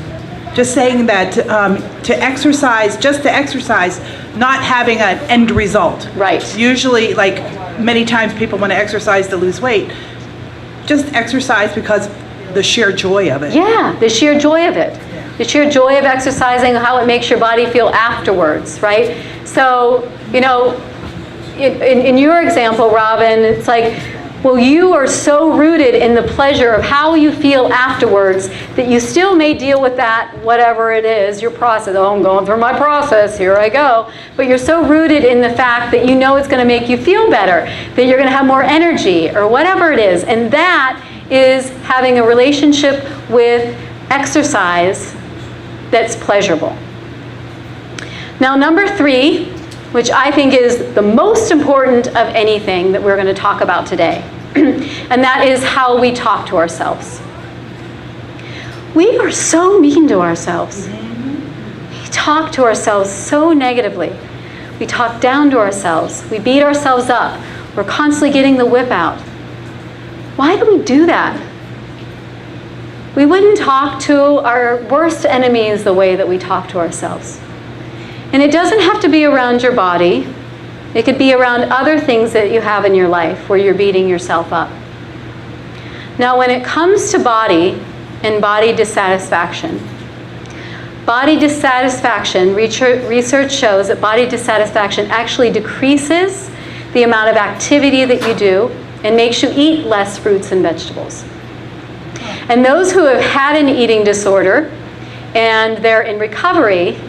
Just saying that to exercise, not having an end result. Right. Usually, like many times people want to exercise to lose weight. Just exercise because the sheer joy of it. Yeah, the sheer joy of it. Yeah. The sheer joy of exercising, how it makes your body feel afterwards, right? So, you know, in your example, Robin, it's like, well, you are so rooted in the pleasure of how you feel afterwards that you still may deal with that, whatever it is, your process. Oh, I'm going through my process, here I go. But you're so rooted in the fact that you know it's going to make you feel better, that you're going to have more energy, or whatever it is. And that is having a relationship with exercise that's pleasurable. Now, number 3, which I think is the most important of anything that we're going to talk about today, and that is how we talk to ourselves. We are so mean to ourselves. We talk to ourselves so negatively. We talk down to ourselves. We beat ourselves up. We're constantly getting the whip out. Why do we do that? We wouldn't talk to our worst enemies the way that we talk to ourselves. And it doesn't have to be around your body. It could be around other things that you have in your life where you're beating yourself up. Now, when it comes to body and body dissatisfaction, research shows that body dissatisfaction actually decreases the amount of activity that you do and makes you eat less fruits and vegetables. And those who have had an eating disorder and they're in recovery,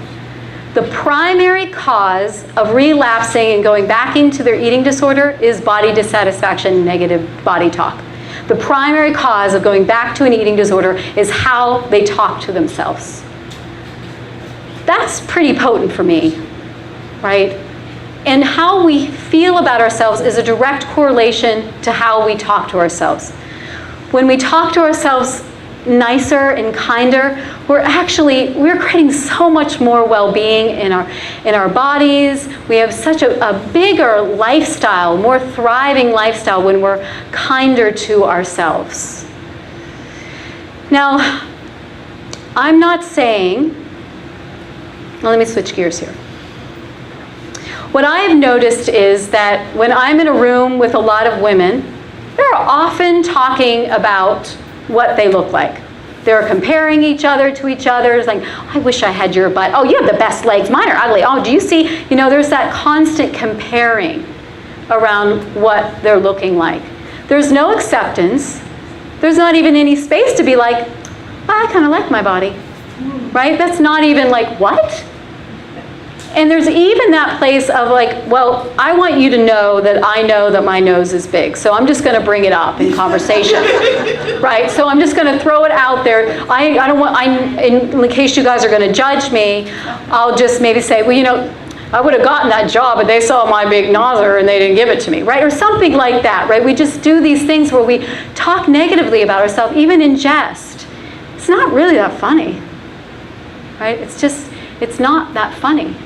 the primary cause of relapsing and going back into their eating disorder is body dissatisfaction, negative body talk. The primary cause of going back to an eating disorder is how they talk to themselves. That's pretty potent for me, right? And how we feel about ourselves is a direct correlation to how we talk to ourselves. When we talk to ourselves nicer and kinder, we're creating so much more well-being in our bodies. We have such a bigger lifestyle, more thriving lifestyle when we're kinder to ourselves. Now, I'm not saying, well, let me switch gears here. What I have noticed is that when I'm in a room with a lot of women, they're often talking about what they look like. They're comparing each other to each other. It's like, I wish I had your butt. Oh, you have the best legs. Mine are ugly. Oh, do you see? You know, there's that constant comparing around what they're looking like. There's no acceptance. There's not even any space to be like, I kind of like my body, right? That's not even like, what? And there's even that place of like, well, I want you to know that I know that my nose is big, so I'm just going to bring it up in conversation, right? So I'm just going to throw it out there. In case you guys are going to judge me, I'll just maybe say, well, you know, I would have gotten that job, but they saw my big nozer and they didn't give it to me, right? Or something like that, right? We just do these things where we talk negatively about ourselves, even in jest. It's not really that funny, right? It's not that funny.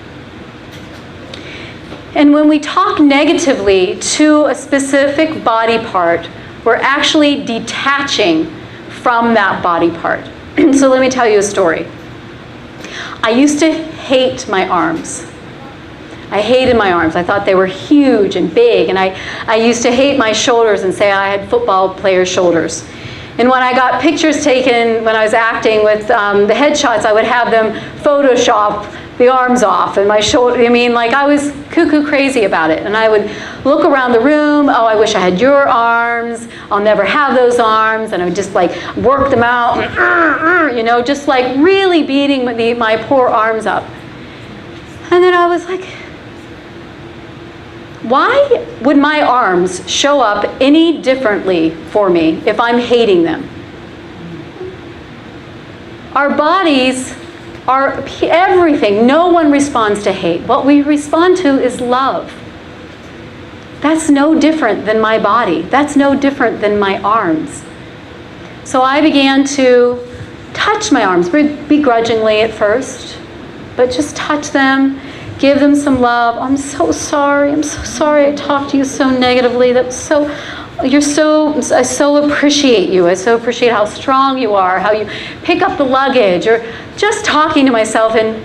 And when we talk negatively to a specific body part, we're actually detaching from that body part. So let me tell you a story. I used to hate my arms. I hated my arms. I thought they were huge and big, and I used to hate my shoulders and say I had football player shoulders. And when I got pictures taken when I was acting with the headshots, I would have them Photoshop the arms off and my shoulder. I mean, like, I was cuckoo crazy about it. And I would look around the room. Oh, I wish I had your arms. I'll never have those arms. And I would just like work them out, and, you know, just like really beating my poor arms up. And then I was like, why would my arms show up any differently for me if I'm hating them? Our bodies are everything. No one responds to hate. What we respond to is love. That's no different than my body. That's no different than my arms. So I began to touch my arms, begrudgingly at first, but just touch them, give them some love. I'm so sorry. I'm so sorry I talked to you so negatively. I so appreciate you. I so appreciate how strong you are, how you pick up the luggage, or just talking to myself in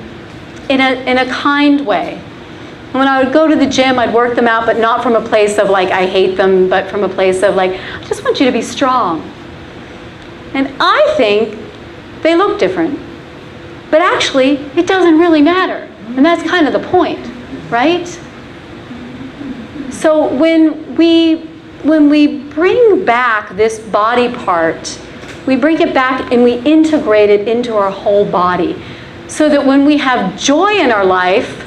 a kind way. And when I would go to the gym, I'd work them out, but not from a place of like, I hate them, but from a place of like, I just want you to be strong. And I think they look different, but actually, it doesn't really matter. And that's kind of the point, right? So when we bring back this body part, we bring it back and we integrate it into our whole body. So that when we have joy in our life,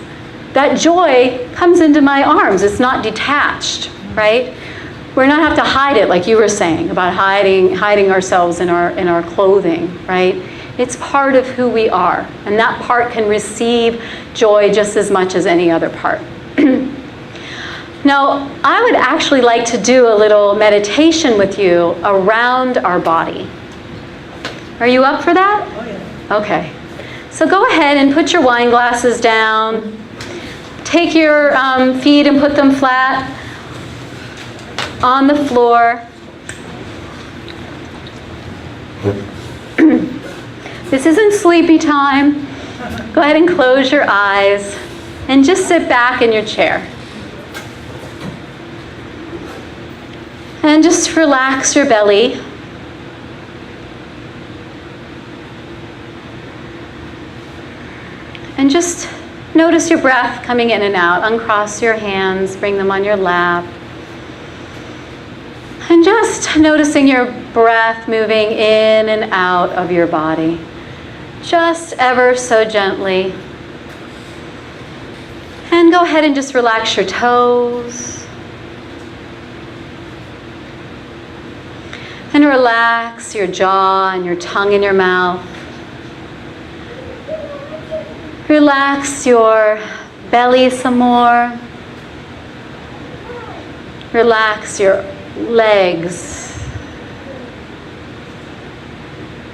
that joy comes into my arms. It's not detached, right? We're not have to hide it, like you were saying, about hiding ourselves in our clothing, right? It's part of who we are. And that part can receive joy just as much as any other part. Now, I would actually like to do a little meditation with you around our body. Are you up for that? Oh, yeah. Okay. So go ahead and put your wine glasses down. Take your feet and put them flat on the floor. This isn't sleepy time. Go ahead and close your eyes and just sit back in your chair. And just relax your belly. And just notice your breath coming in and out. Uncross your hands, bring them on your lap. And just noticing your breath moving in and out of your body. Just ever so gently. And go ahead and just relax your toes. And relax your jaw and your tongue in your mouth. Relax your belly some more. Relax your legs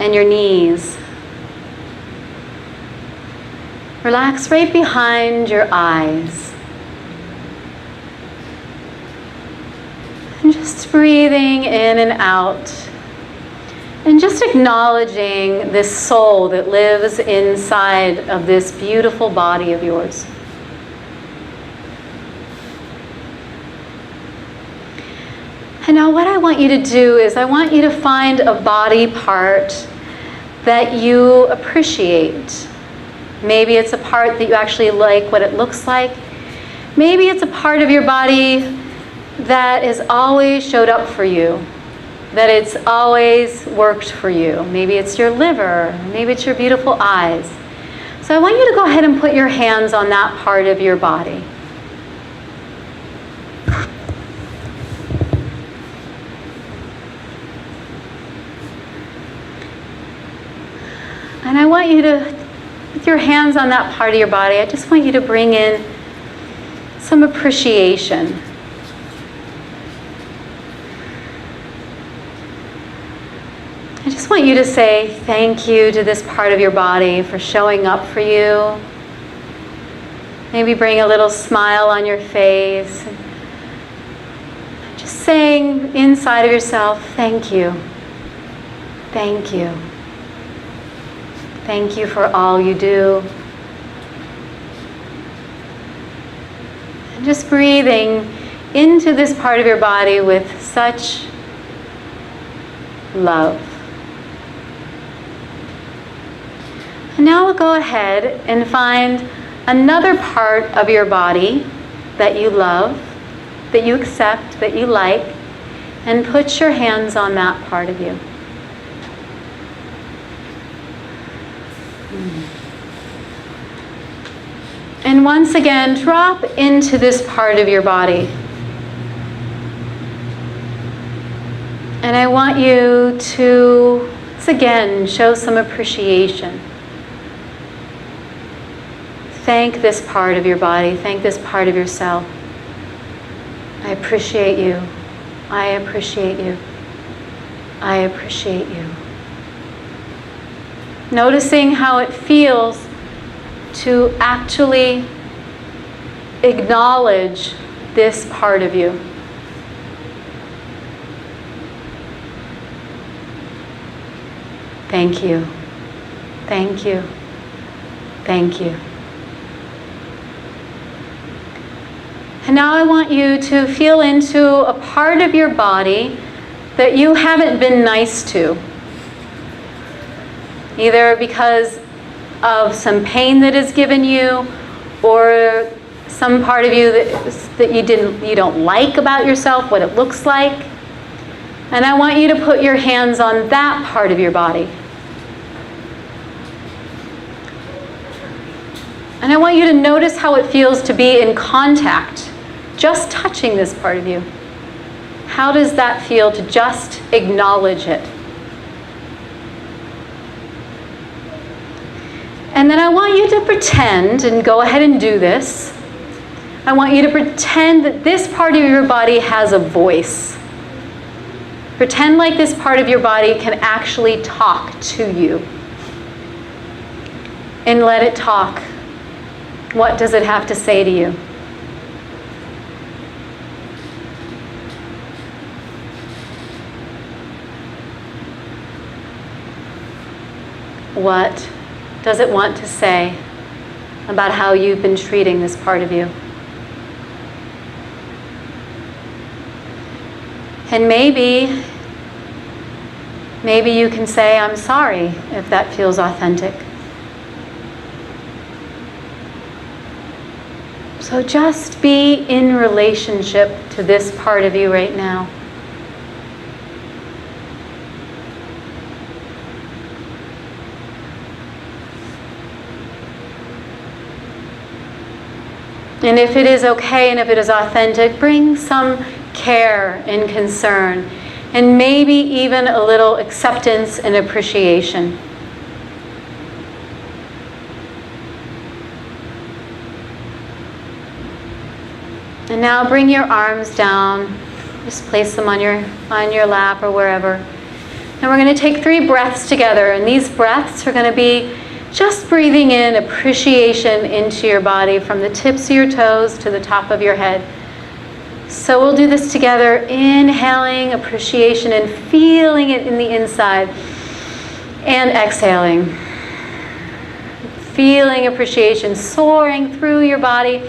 and your knees. Relax right behind your eyes. And just breathing in and out. And just acknowledging this soul that lives inside of this beautiful body of yours. And now what I want you to do is I want you to find a body part that you appreciate. Maybe it's a part that you actually like what it looks like. Maybe it's a part of your body that has always showed up for you, that it's always worked for you. Maybe it's your liver, maybe it's your beautiful eyes. So I want you to go ahead and put your hands on that part of your body. And I want you to, with your hands on that part of your body, I just want you to bring in some appreciation. I just want you to say thank you to this part of your body for showing up for you. Maybe bring a little smile on your face. Just saying inside of yourself, thank you. Thank you. Thank you for all you do. And just breathing into this part of your body with such love. And now we'll go ahead and find another part of your body that you love, that you accept, that you like, and put your hands on that part of you. And once again, drop into this part of your body. And I want you to, once again, show some appreciation. Thank this part of your body. Thank this part of yourself. I appreciate you. I appreciate you. I appreciate you. Noticing how it feels to actually acknowledge this part of you. Thank you. Thank you. Thank you. And now I want you to feel into a part of your body that you haven't been nice to. Either because of some pain that is given you, or some part of you that you don't like about yourself, what it looks like. And I want you to put your hands on that part of your body. And I want you to notice how it feels to be in contact, just touching this part of you. How does that feel to just acknowledge it? And then I want you to pretend, and go ahead and do this. I want you to pretend that this part of your body has a voice. Pretend like this part of your body can actually talk to you. And let it talk. What does it have to say to you? What does it want to say about how you've been treating this part of you? And maybe you can say, I'm sorry, if that feels authentic. So just be in relationship to this part of you right now. And if it is okay and if it is authentic, bring some care and concern, and maybe even a little acceptance and appreciation. And now bring your arms down. Just place them on your lap or wherever. And we're going to take 3 breaths together. And these breaths are going to be just breathing in appreciation into your body from the tips of your toes to the top of your head. So we'll do this together, inhaling appreciation and feeling it in the inside. And exhaling. Feeling appreciation soaring through your body.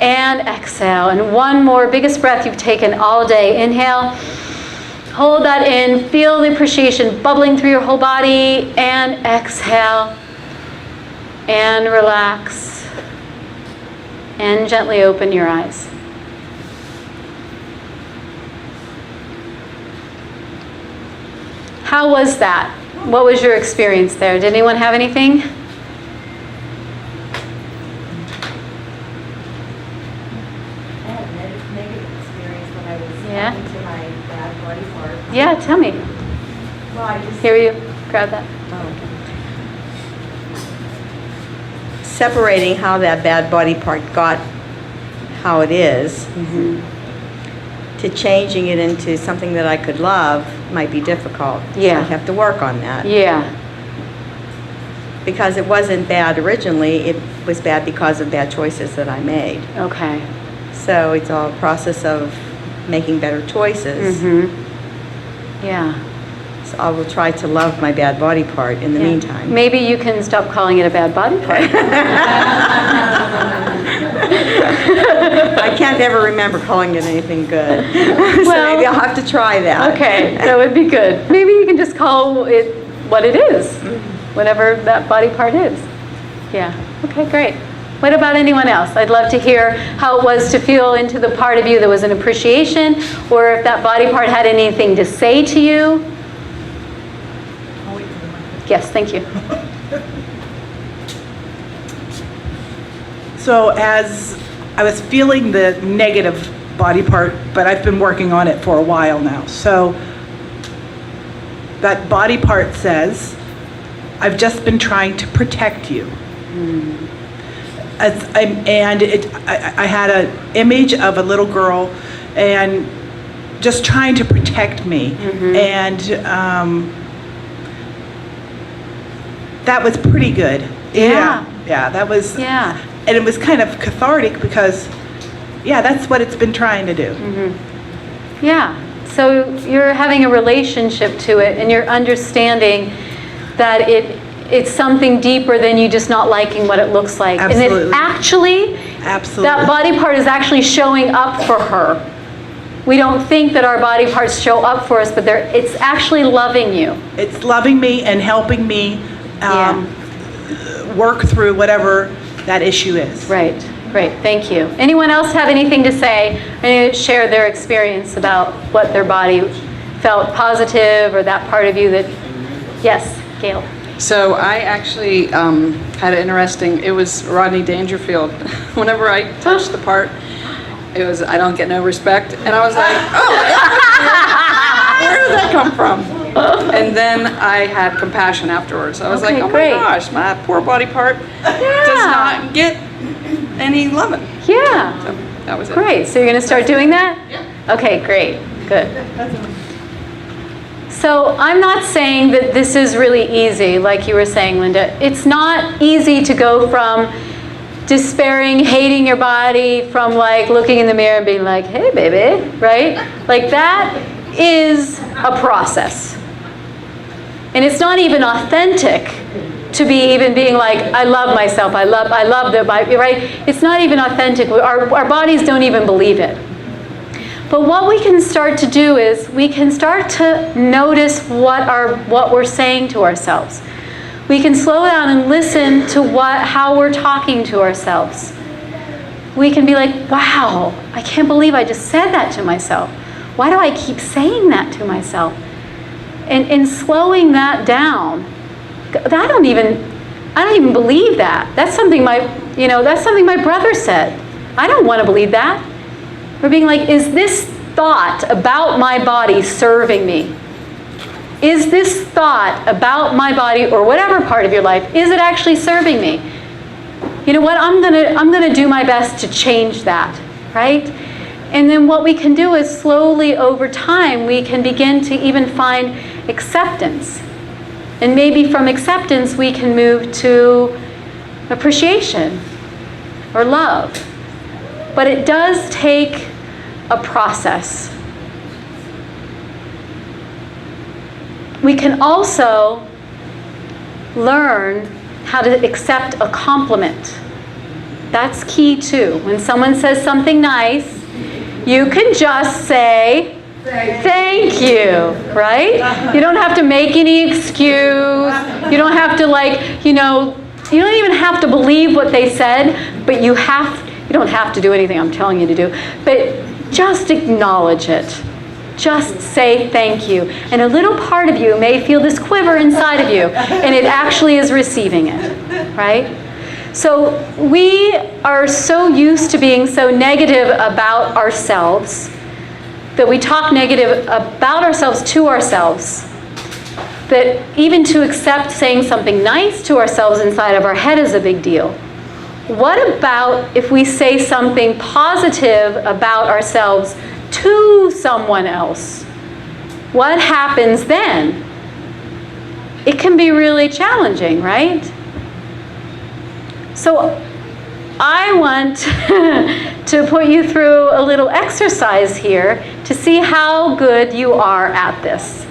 And exhale. And one more, biggest breath you've taken all day. Inhale. Hold that in. Feel the appreciation bubbling through your whole body. And exhale. And relax. And gently open your eyes. How was that? What was your experience there? Did anyone have anything? I had a negative experience when I was Yeah? into my bad body part. Yeah, tell me. Well, I just... Here you grab that. Separating how that bad body part got how it is to changing it into something that I could love might be difficult. Yeah. So I have to work on that. Yeah. Because it wasn't bad originally, it was bad because of bad choices that I made. Okay. So it's all a process of making better choices. Yeah. So I will try to love my bad body part in the Yeah. meantime. Maybe you can stop calling it a bad body part. I can't ever remember calling it anything good. So Well, maybe I'll have to try that. Okay, that would be good. Maybe you can just call it what it is, whatever that body part is. Yeah, okay, great. What about anyone else? I'd love to hear how it was to feel into the part of you that was an appreciation, or if that body part had anything to say to you. Yes, thank you. So as I was feeling the negative body part, but I've been working on it for a while now. So that body part says, I've just been trying to protect you. I had an image of a little girl and just trying to protect me. And that was pretty good. Yeah. Yeah, that was, Yeah. and it was kind of cathartic because, yeah, that's what it's been trying to do. Yeah, so you're having a relationship to it, and you're understanding that it's something deeper than you just not liking what it looks like. Absolutely. And it actually, Absolutely. that body part is actually showing up for her. We don't think that our body parts show up for us, but it's actually loving you. It's loving me and helping me work through whatever that issue is. Right, great, thank you. Anyone else have anything to say, or share their experience about what their body felt positive, or that part of you that, yes, Gail. So I actually had an interesting, it was Rodney Dangerfield. Whenever I touched the part, it was, I don't get no respect. And I was like, oh, where did that come from? And then I had compassion afterwards. I was Okay, like, oh great. my gosh, my poor body part does not get any loving. Yeah. So that was it. Great, so you're going to start doing that? Yeah. Okay, great, good. So I'm not saying that this is really easy, like you were saying, Linda. It's not easy to go from despairing, hating your body, from like looking in the mirror and being like, hey baby, right? Like that is a process. And it's not even authentic to be even being like, I love myself, I love the body, right? It's not even authentic. Our bodies don't even believe it. But what we can start to do is we can start to notice what we're saying to ourselves. We can slow down and listen to how we're talking to ourselves. We can be like, wow, I can't believe I just said that to myself. Why do I keep saying that to myself? And slowing that down, I don't even believe that. That's something my brother said. I don't want to believe that. We're being like, is this thought about my body serving me? Is this thought about my body or whatever part of your life, is it actually serving me? You know what? I'm gonna do my best to change that. right? And then what we can do is slowly over time, we can begin to even find acceptance. And maybe from acceptance, we can move to appreciation or love. But it does take a process. We can also learn how to accept a compliment. That's key too. When someone says something nice, you can just say, thank you, right? You don't have to make any excuse. You don't have to you don't even have to believe what they said, but you don't have to do anything I'm telling you to do, but just acknowledge it. Just say thank you. And a little part of you may feel this quiver inside of you, and it actually is receiving it, right? So we are so used to being so negative about ourselves that we talk negative about ourselves to ourselves, that even to accept saying something nice to ourselves inside of our head is a big deal. What about if we say something positive about ourselves to someone else? What happens then? It can be really challenging, right? So I want to put you through a little exercise here to see how good you are at this.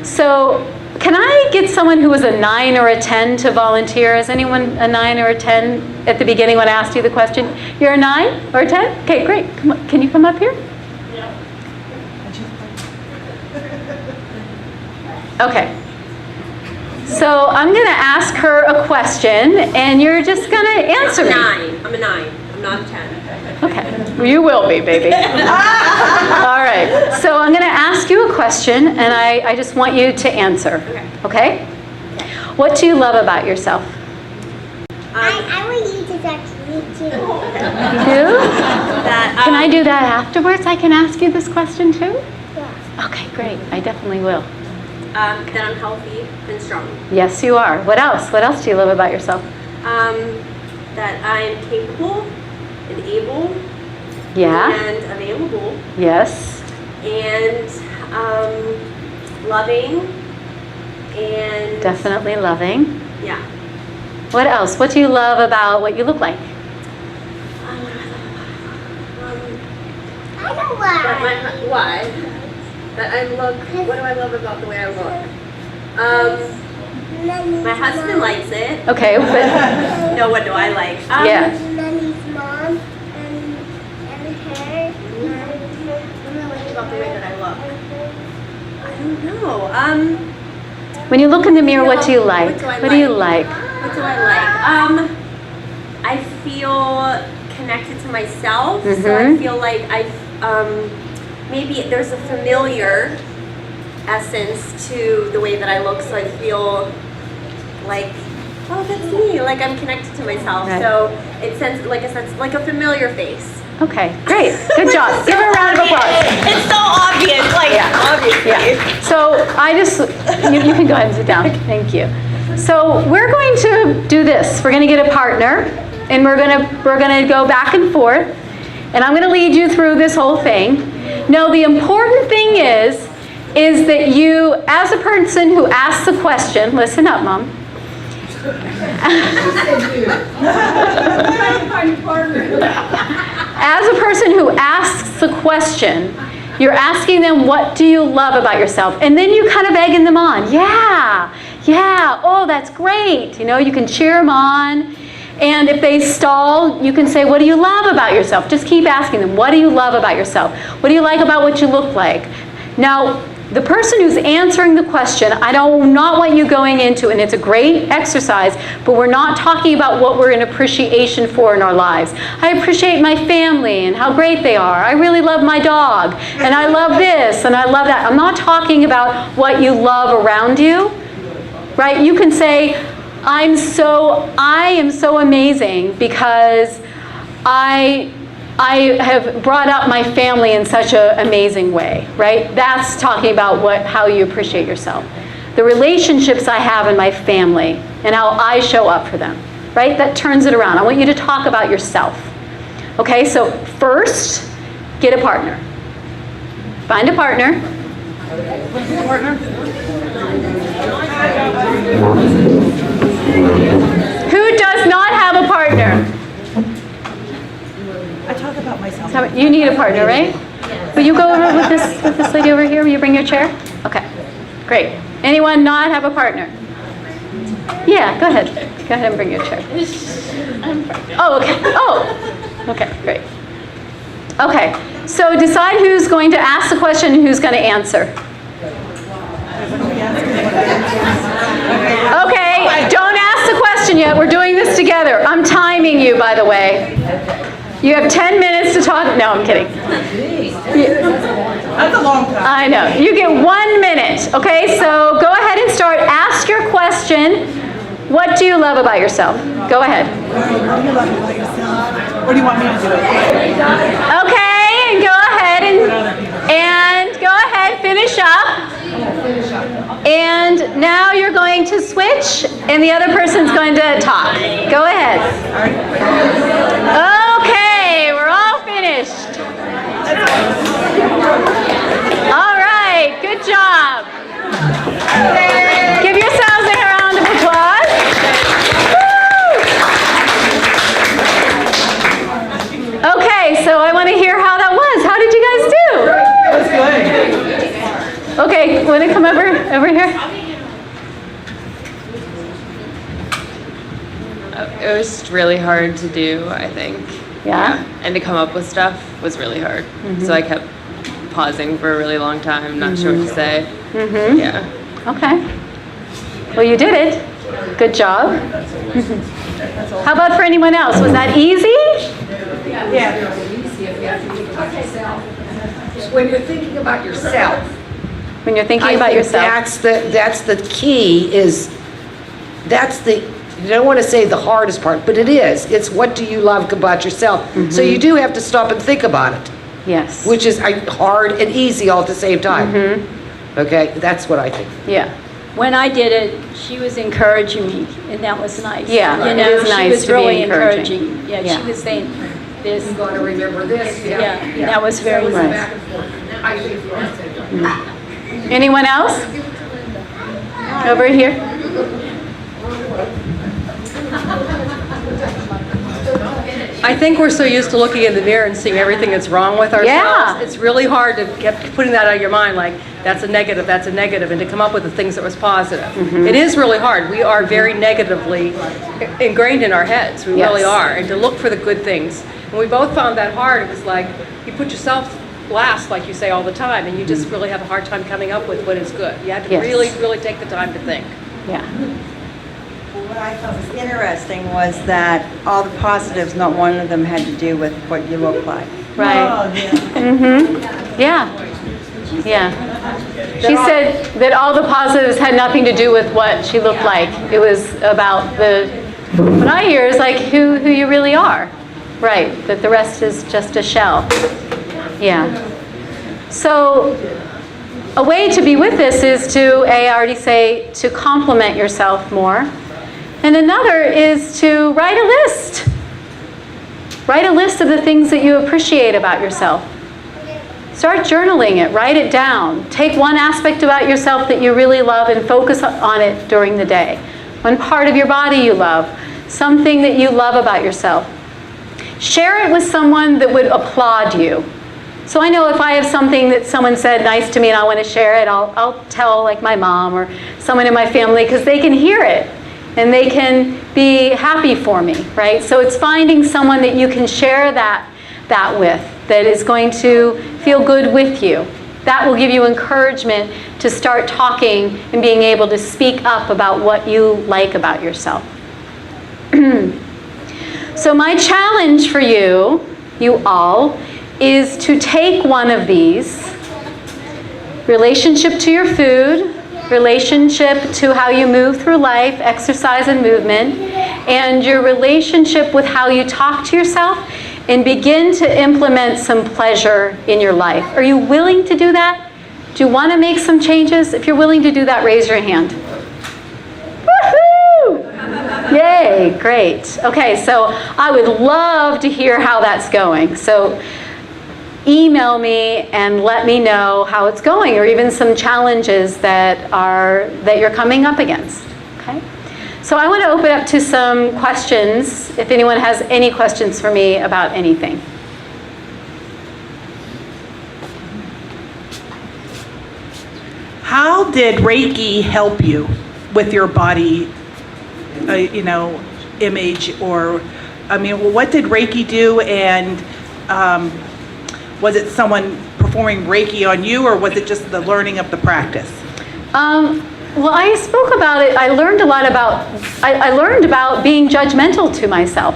So can I get someone who was a 9 or a 10 to volunteer? Is anyone a 9 or a 10 at the beginning when I asked you the question? You're a 9 or a 10? Okay, great. Come on. Can you come up here? Okay. So I'm going to ask her a question, and you're just going to answer me. I'm a 9. I'm not a 10. Okay. Well, you will be, baby. All right. So I'm going to ask you a question, and I just want you to answer. Okay? What do you love about yourself? I want you to talk to me too. You? Can I do that afterwards? I can ask you this question too? Yeah. Okay, great. I definitely will. That I'm healthy and strong. Yes, you are. What else? What else do you love about yourself? That I'm capable and able Yeah. and available Yes. and loving and Definitely loving. yeah. What else? What do you love about what you look like? I know why. Why? That I look. What do I love about the way I look? My husband likes it. Okay, but No, what do I like? yeah. Nanny's mom and her. What do I like about the way that I look? I don't know. When you look in the mirror, what do you like? What do you like? What do I like? I feel connected to myself. So I feel like maybe there's a familiar essence to the way that I look. So I feel like, oh, that's me. Like I'm connected to myself. Right. So it sends like a familiar face. Okay, great. Good job. Give her a round of applause. It's so obvious. Like obviously. Yeah. So I just, you can go ahead and sit down. Thank you. So we're going to do this. We're going to get a partner, and we're going to go back and forth, and I'm going to lead you through this whole thing. Now, the important thing is that you, as a person who asks the question, listen up, Mom. As a person who asks the question, you're asking them, what do you love about yourself? And then you kind of egging them on. Yeah, oh, that's great. You can cheer them on. And if they stall, you can say, what do you love about yourself? Just keep asking them, what do you love about yourself? What do you like about what you look like? Now, the person who's answering the question, I do not want you going into, and it's a great exercise, but we're not talking about what we're in appreciation for in our lives. I appreciate my family and how great they are. I really love my dog, and I love this, and I love that. I'm not talking about what you love around you, right? You can say, I am so amazing because I have brought up my family in such an amazing way, right? That's talking about how you appreciate yourself. The relationships I have in my family and how I show up for them, right? That turns it around. I want you to talk about yourself. Okay, so first, get a partner. Find a partner. Who does not have a partner? I talk about myself. You need a partner, right? Will you go over with this lady over here? Will you bring your chair? Okay, great. Anyone not have a partner? Yeah, go ahead. Go ahead and bring your chair. Oh, okay. Oh, okay, great. Okay, so decide who's going to ask the question and who's going to answer. Okay, don't ask the question yet. We're doing this together. I'm timing you, by the way. You have 10 minutes to talk. No, I'm kidding. That's a long time. I know. You get 1 minute. Okay, so go ahead and start. Ask your question. What do you love about yourself? Go ahead. What do you love about yourself? Or do you want me to do it? Okay, and go ahead and go ahead, finish up. And now you're going to switch, and the other person's going to talk. Go ahead. Okay, we're all finished. All right, good job. Give yourselves a round of applause. Woo! Okay, so I want to hear how that was. How did you guys do? That's good. Okay, want to come over here? It was really hard to do, I think. Yeah? And to come up with stuff was really hard. So I kept pausing for a really long time, not sure what to say. Yeah. Okay. Well, you did it. Good job. How about for anyone else? Was that easy? Yeah. When you're thinking about yourself. When you're thinking I about think yourself. That's the key is, you don't want to say the hardest part, but it is. It's what do you love about yourself? So you do have to stop and think about it. Yes. Which is hard and easy all at the same time. Okay, that's what I think. Yeah. When I did it, she was encouraging me, and that was nice. Yeah, you it know, is nice she was to be really encouraging. encouraging. Yeah, Yeah. she was saying this. You've got to remember this. Yeah, that was very Right. nice. I think Anyone else? Over here. I think we're so used to looking in the mirror and seeing everything that's wrong with ourselves. Yeah. It's really hard to get putting that out of your mind, like, that's a negative, and to come up with the things that was positive. It is really hard. We are very negatively ingrained in our heads. We really Yes. are. And to look for the good things. And we both found that hard. It was like, you put yourself last, like you say all the time, and you just really have a hard time coming up with what is good. You have to Yes. really, really take the time to think. Yeah. What I thought was interesting was that all the positives, not one of them had to do with what you look like. Right. Oh, yeah. Yeah. Yeah. She said that all the positives had nothing to do with what she looked like. It was about what I hear is like who you really are. Right. That the rest is just a shell. Yeah. So a way to be with this is to, I already say, to compliment yourself more. And another is to write a list. Write a list of the things that you appreciate about yourself. Start journaling it, write it down. Take one aspect about yourself that you really love and focus on it during the day. One part of your body you love, something that you love about yourself. Share it with someone that would applaud you. So I know if I have something that someone said nice to me and I want to share it, I'll tell like my mom or someone in my family because they can hear it and they can be happy for me, right? So it's finding someone that you can share that with, that is going to feel good with you. That will give you encouragement to start talking and being able to speak up about what you like about yourself. So my challenge for you all, is to take one of these, relationship to your food, relationship to how you move through life, exercise and movement, and your relationship with how you talk to yourself, and begin to implement some pleasure in your life. Are you willing to do that? Do you want to make some changes? If you're willing to do that, raise your hand. Woohoo! Yay! Yay, great. Okay, so I would love to hear how that's going. So email me and let me know how it's going, or even some challenges that you're coming up against. Okay? So I want to open up to some questions, if anyone has any questions for me about anything. How did Reiki help you with your body, image, or, what did Reiki do, and was it someone performing Reiki on you, or was it just the learning of the practice? Well, I spoke about it. I learned a lot about, I learned about being judgmental to myself,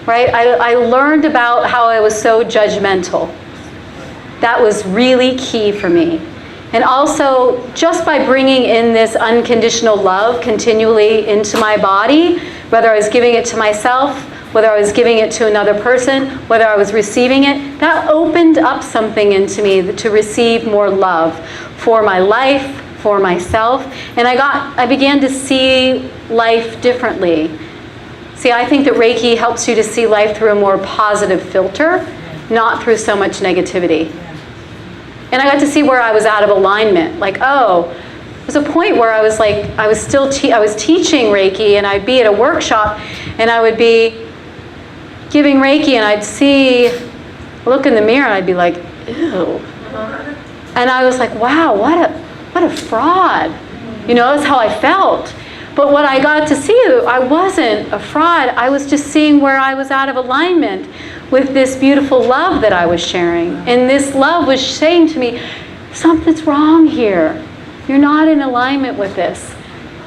right? I learned about how I was so judgmental. That was really key for me. And also, just by bringing in this unconditional love continually into my body, whether I was giving it to myself, whether I was giving it to another person, whether I was receiving it, that opened up something into me to receive more love for my life, for myself, and I began to see life differently. See, I think that Reiki helps you to see life through a more positive filter, not through so much negativity. And I got to see where I was out of alignment. Like, there's a point where I was teaching Reiki, and I'd be at a workshop, and I would be giving Reiki, and I'd look in the mirror, and I'd be like, ew. And I was like, wow, what a fraud. That's how I felt. But what I got to see, I wasn't a fraud. I was just seeing where I was out of alignment with this beautiful love that I was sharing. And this love was saying to me, something's wrong here. You're not in alignment with this.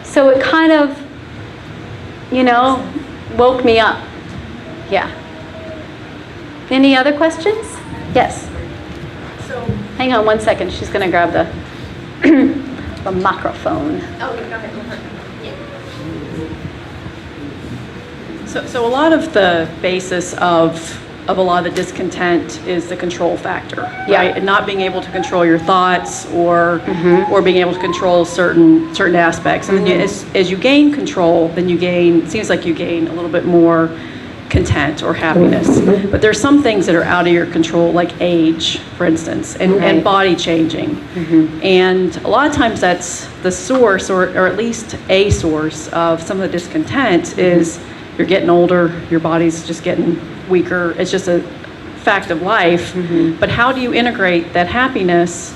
So it kind of, woke me up. Yeah. Any other questions? Yes. So, hang on one second. She's going to grab the microphone. go ahead. So a lot of the basis of a lot of the discontent is the control factor, right? And not being able to control your thoughts or being able to control certain aspects. And then as you gain control, then it seems like you gain a little bit more content or happiness. But there's some things that are out of your control, like age, for instance, and body changing. And a lot of times that's the source, or at least a source of some of the discontent is you're getting older, your body's just getting weaker. It's just a fact of life. But how do you integrate that happiness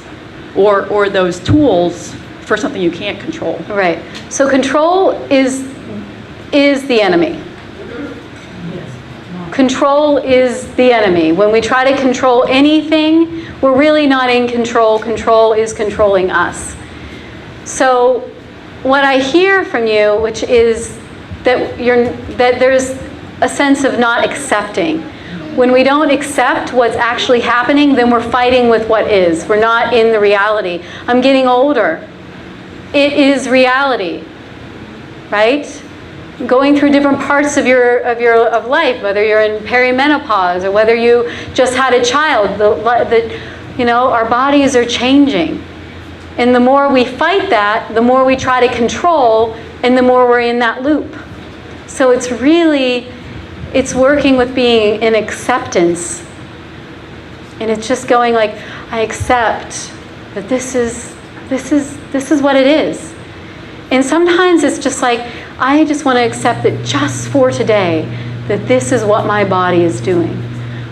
or those tools for something you can't control? Right. So control is the enemy. Control is the enemy. When we try to control anything, we're really not in control. Control is controlling us. So what I hear from you, which is that there's a sense of not accepting. When we don't accept what's actually happening, then we're fighting with what is. We're not in the reality. I'm getting older. It is reality, right? Going through different parts of life, whether you're in perimenopause or whether you just had a child, our bodies are changing. And the more we fight that, the more we try to control, and the more we're in that loop. So it's working with being in acceptance. And it's just going like, I accept that this is what it is. And sometimes it's just like, I just want to accept that just for today, that this is what my body is doing.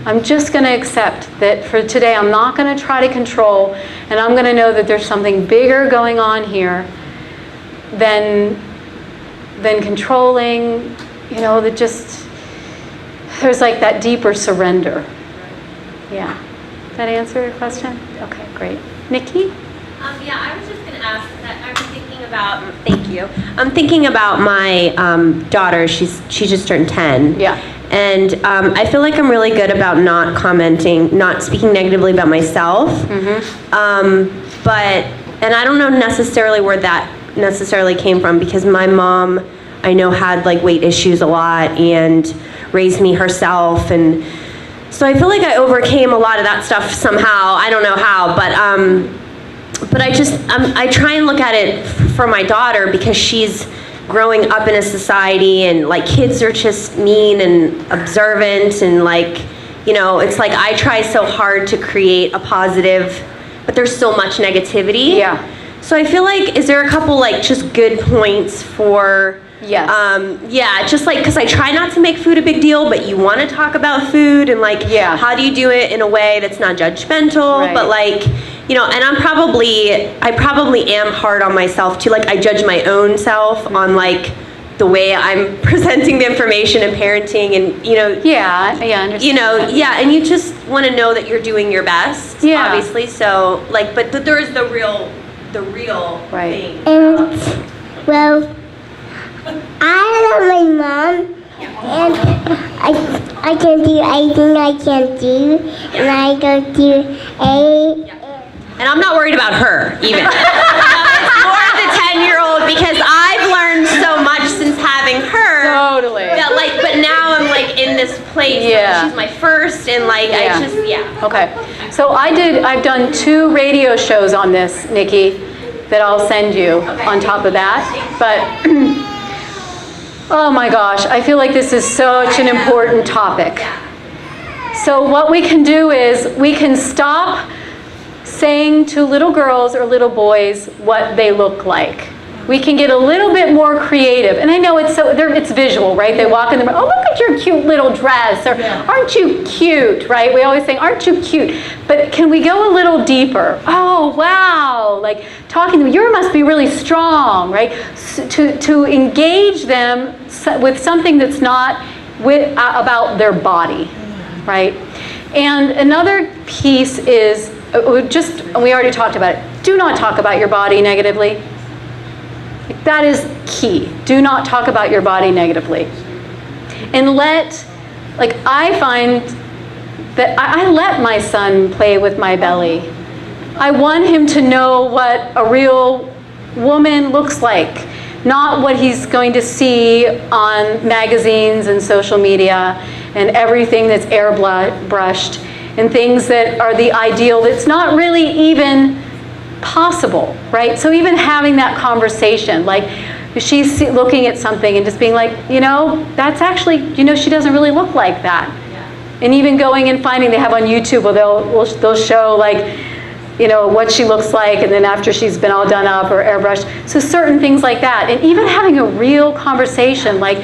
I'm just going to accept that for today, I'm not going to try to control, and I'm going to know that there's something bigger going on here than controlling, that just, there's like that deeper surrender. Yeah. Did that answer your question? Okay, great. Nikki? I was just going to ask that I was thinking about, thank you. I'm thinking about my daughter. She just turned 10. Yeah. And I feel like I'm really good about not commenting, not speaking negatively about myself. And I don't know necessarily where that necessarily came from, because my mom, I know, had like weight issues a lot and raised me herself, and so I feel like I overcame a lot of that stuff somehow. I don't know how, but I try and look at it for my daughter, because she's growing up in a society and like kids are just mean and observant and like, you know, it's like I try so hard to create a positive, but there's so much negativity. Yeah. So I feel like, is there a couple like just good points for, yes. just like, because I try not to make food a big deal, but you want to talk about food and like, how do you do it in a way that's not judgmental, but like, you know, and I probably am hard on myself too. Like I judge my own self on like the way I'm presenting the information and parenting and, you know. You know, and you just want to know that you're doing your best, obviously. So like, but there is the real thing. Well, I love my mom, and I can do anything I can do, and I go to And I'm not worried about her, even. It's more the 10-year-old, because I've learned so much since having her. Totally. That like, but now I'm like in this place. Yeah. She's my first, and like I just, Okay. So I've done 2 radio shows on this, Nikki, that I'll send you on top of that. But oh my gosh, I feel like this is such an important topic. So what we can do is we can stop saying to little girls or little boys what they look like. We can get a little bit more creative. And I know it's visual, right? They walk in the room, oh, look at your cute little dress, or aren't you cute, right? We always say, aren't you cute? But can we go a little deeper? Oh, wow, like talking to them, you must be really strong, right? To engage them with something that's not about their body, right? And another piece is, we already talked about it, do not talk about your body negatively. That is key. Do not talk about your body negatively. And I find that I let my son play with my belly. I want him to know what a real woman looks like, not what he's going to see on magazines and social media and everything that's airbrushed and things that are the ideal that's not really even possible, right? So even having that conversation, like she's looking at something and just being like, you know, that's actually, you know, she doesn't really look like that. And even going and finding, they have on YouTube where they'll show like, you know, what she looks like, and then after she's been all done up or airbrushed. So certain things like that. And even having a real conversation, like,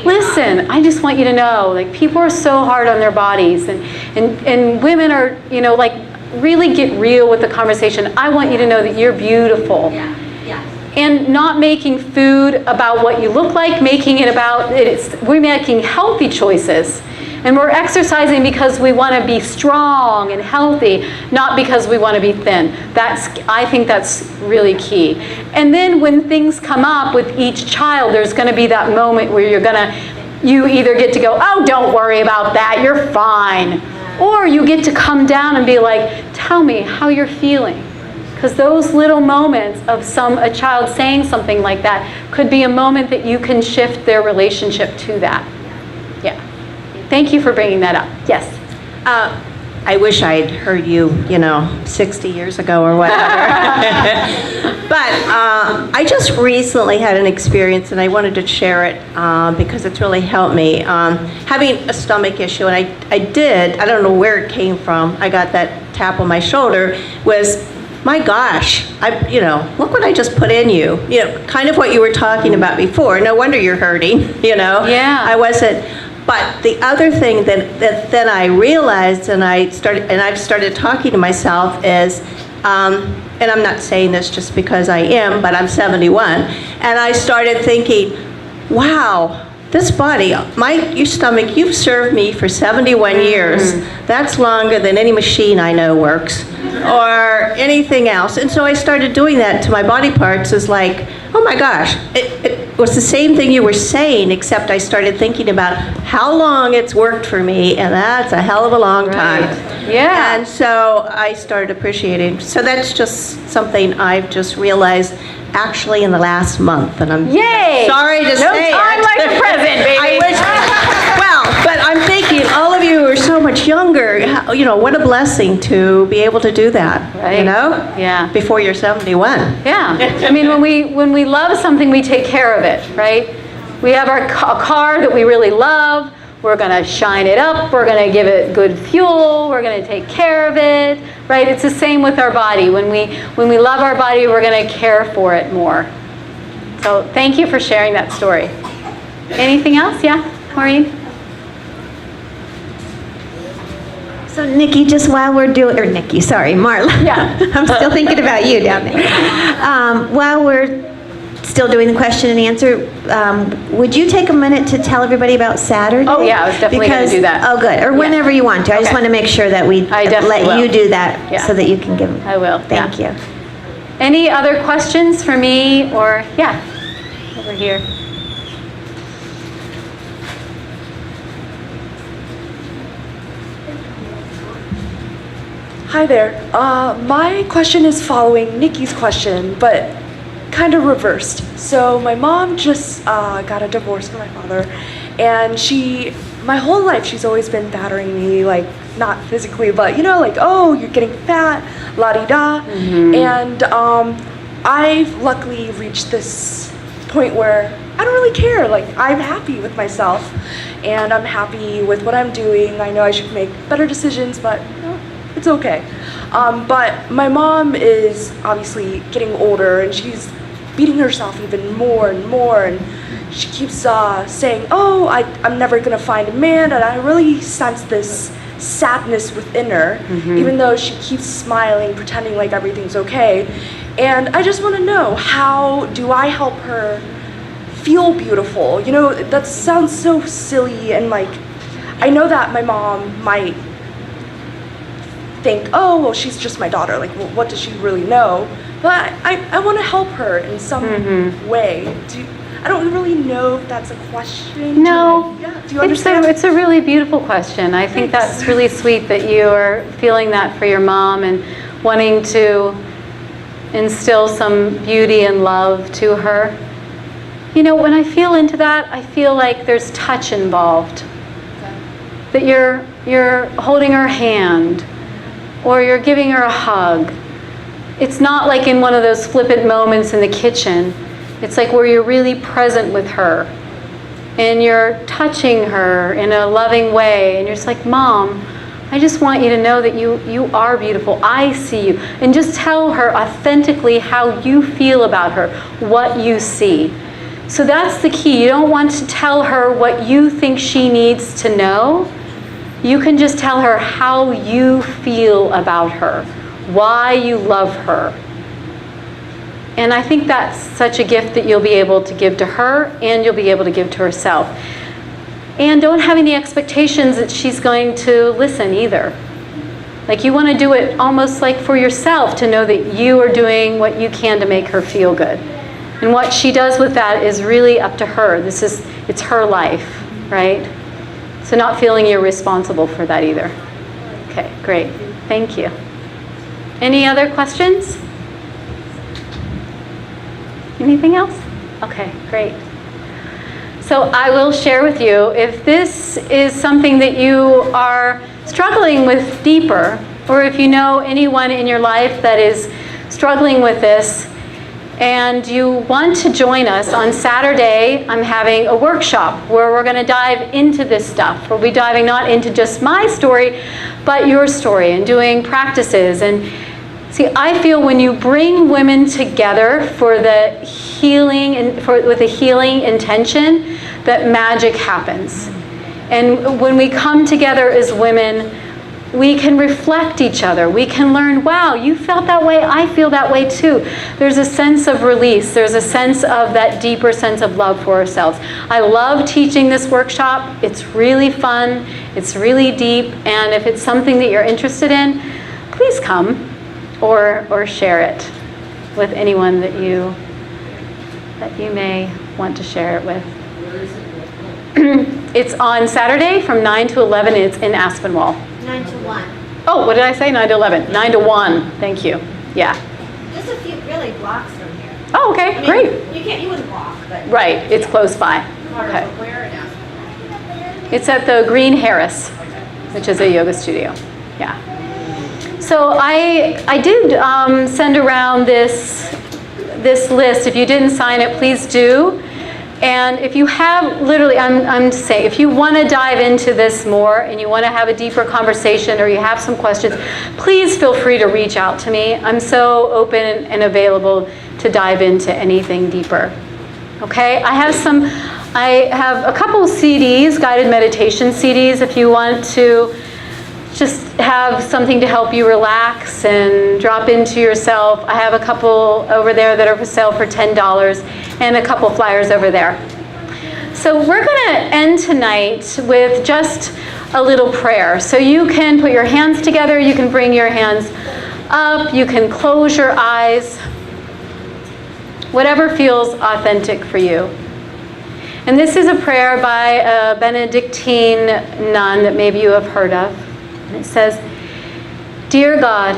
listen, I just want you to know, like, people are so hard on their bodies, and women are, you know, like, really get real with the conversation. I want you to know that you're beautiful. And not making food about what you look like, making it about, we're making healthy choices. And we're exercising because we want to be strong and healthy, not because we want to be thin. I think that's really key. And then when things come up with each child, there's going to be that moment where you either get to go, oh, don't worry about that, you're fine. Or you get to come down and be like, tell me how you're feeling. Because those little moments of a child saying something like that could be a moment that you can shift their relationship to that. Yeah. Thank you for bringing that up. Yes. I wish I'd heard you, 60 years ago or whatever. But I just recently had an experience, and I wanted to share it because it's really helped me. Having a stomach issue, and I don't know where it came from. I got that tap on my shoulder, was, my gosh, look what I just put in you. Kind of what you were talking about before. No wonder you're hurting, Yeah. I wasn't. But the other thing that then I realized, and I've started talking to myself is, and I'm not saying this just because I am, but I'm 71, and I started thinking, wow, this body, your stomach, you've served me for 71 years. That's longer than any machine I know works, or anything else. And so I started doing that to my body parts, is like, oh my gosh, it was the same thing you were saying, except I started thinking about how long it's worked for me, and that's a hell of a long time. Yeah. And so I started appreciating. So that's just something I've just realized actually in the last month, and I'm sorry to say No time like the present, baby. I wish, but I'm thinking all of you are so much much younger. What a blessing to be able to do that, Right. Yeah. before you're 71. Yeah. I mean, when we love something, we take care of it, right? We have a car that we really love. We're going to shine it up. We're going to give it good fuel. We're going to take care of it, right? It's the same with our body. When we love our body, we're going to care for it more. So thank you for sharing that story. Anything else? Yeah, Maureen? So Nikki, just while we're doing, or Nikki, sorry, Marla. Yeah. I'm still thinking about you down there. While we're still doing the question and answer, would you take a minute to tell everybody about Saturday? Oh yeah, I was definitely going to do that. Oh good, or whenever you want to. I just Okay. want to make sure that we let you do that so that you can give them. I will. Thank you. Any other questions for me or, yeah, over here. Hi there. My question is following Nikki's question, but kind of reversed. So my mom just got a divorce from my father, and my whole life she's always been battering me, like not physically, but oh, you're getting fat, la-di-da. And I've luckily reached this point where I don't really care. Like, I'm happy with myself, and I'm happy with what I'm doing. I know I should make better decisions, but it's okay. But my mom is obviously getting older, and she's beating herself even more and more, and she keeps saying, oh, I'm never gonna find a man, and I really sense this sadness within her, even though she keeps smiling, pretending like everything's okay. And I just want to know, how do I help her feel beautiful? That sounds so silly, and like, I know that my mom might think, oh, well, she's just my daughter, like, well, what does she really know? But I want to help her in some way. I don't really know if that's a question. No, do you understand? It's a really beautiful question. I think that's really sweet that you are feeling that for your mom and wanting to instill some beauty and love to her. When I feel into that, I feel like there's touch involved. That you're holding her hand, or you're giving her a hug. It's not like in one of those flippant moments in the kitchen. It's like where you're really present with her, and you're touching her in a loving way, and you're just like, Mom, I just want you to know that you are beautiful. I see you. And just tell her authentically how you feel about her, what you see. So that's the key. You don't want to tell her what you think she needs to know. You can just tell her how you feel about her, why you love her. And I think that's such a gift that you'll be able to give to her, and you'll be able to give to herself. And don't have any expectations that she's going to listen either. Like, you want to do it almost like for yourself, to know that you are doing what you can to make her feel good. And what she does with that is really up to her. It's her life, right? So not feeling you're responsible for that either. Okay, great. Thank you. Any other questions? Anything else? Okay, great. So I will share with you, if this is something that you are struggling with deeper, or if you know anyone in your life that is struggling with this, and you want to join us on Saturday, I'm having a workshop where we're going to dive into this stuff. We'll be diving not into just my story, but your story, and doing practices. And see, I feel when you bring women together for the healing and with a healing intention, that magic happens. And when we come together as women, we can reflect each other. We can learn, wow, you felt that way, I feel that way too. There's a sense of release. There's a sense of that deeper sense of love for ourselves. I love teaching this workshop. It's really fun. It's really deep. And if it's something that you're interested in, please come or share it with anyone that you may want to share it with. It's on Saturday from 9 to 11. It's in Aspinwall. 9 to 1. Oh, what did I say? 9 to 11. 9 to 1. Thank you. Yeah. Just a few really blocks from here. Oh, okay, great. You wouldn't walk, but. Right, it's close by. Okay. Where in Aspen? It's at the Green Harris. which is a yoga studio. Yeah. So I did send around this list. If you didn't sign it, please do. And if you have, literally, I'm saying, if you want to dive into this more and you want to have a deeper conversation or you have some questions, please feel free to reach out to me. I'm so open and available to dive into anything deeper. Okay? I have a couple CDs, guided meditation CDs, if you want to just have something to help you relax and drop into yourself. I have a couple over there that are for sale for $10 and a couple flyers over there. So we're going to end tonight with just a little prayer. So you can put your hands together, you can bring your hands up, you can close your eyes, whatever feels authentic for you. And this is a prayer by a Benedictine nun that maybe you have heard of. And it says, "Dear God,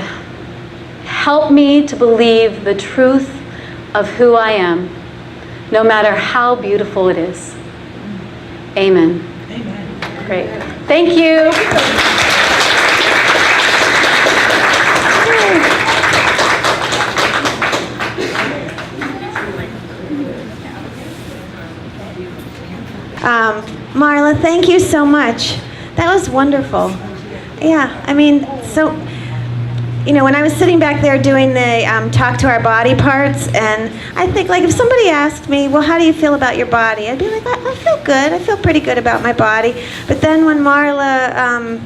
help me to believe the truth of who I am, no matter how beautiful it is. Amen." Amen. Great. Thank you. Marla, thank you so much. That was wonderful. Yeah, I mean, so, when I was sitting back there doing the talk to our body parts, and I think, like, if somebody asked me, well, how do you feel about your body? I'd be like, I feel good. I feel pretty good about my body. But then when Marla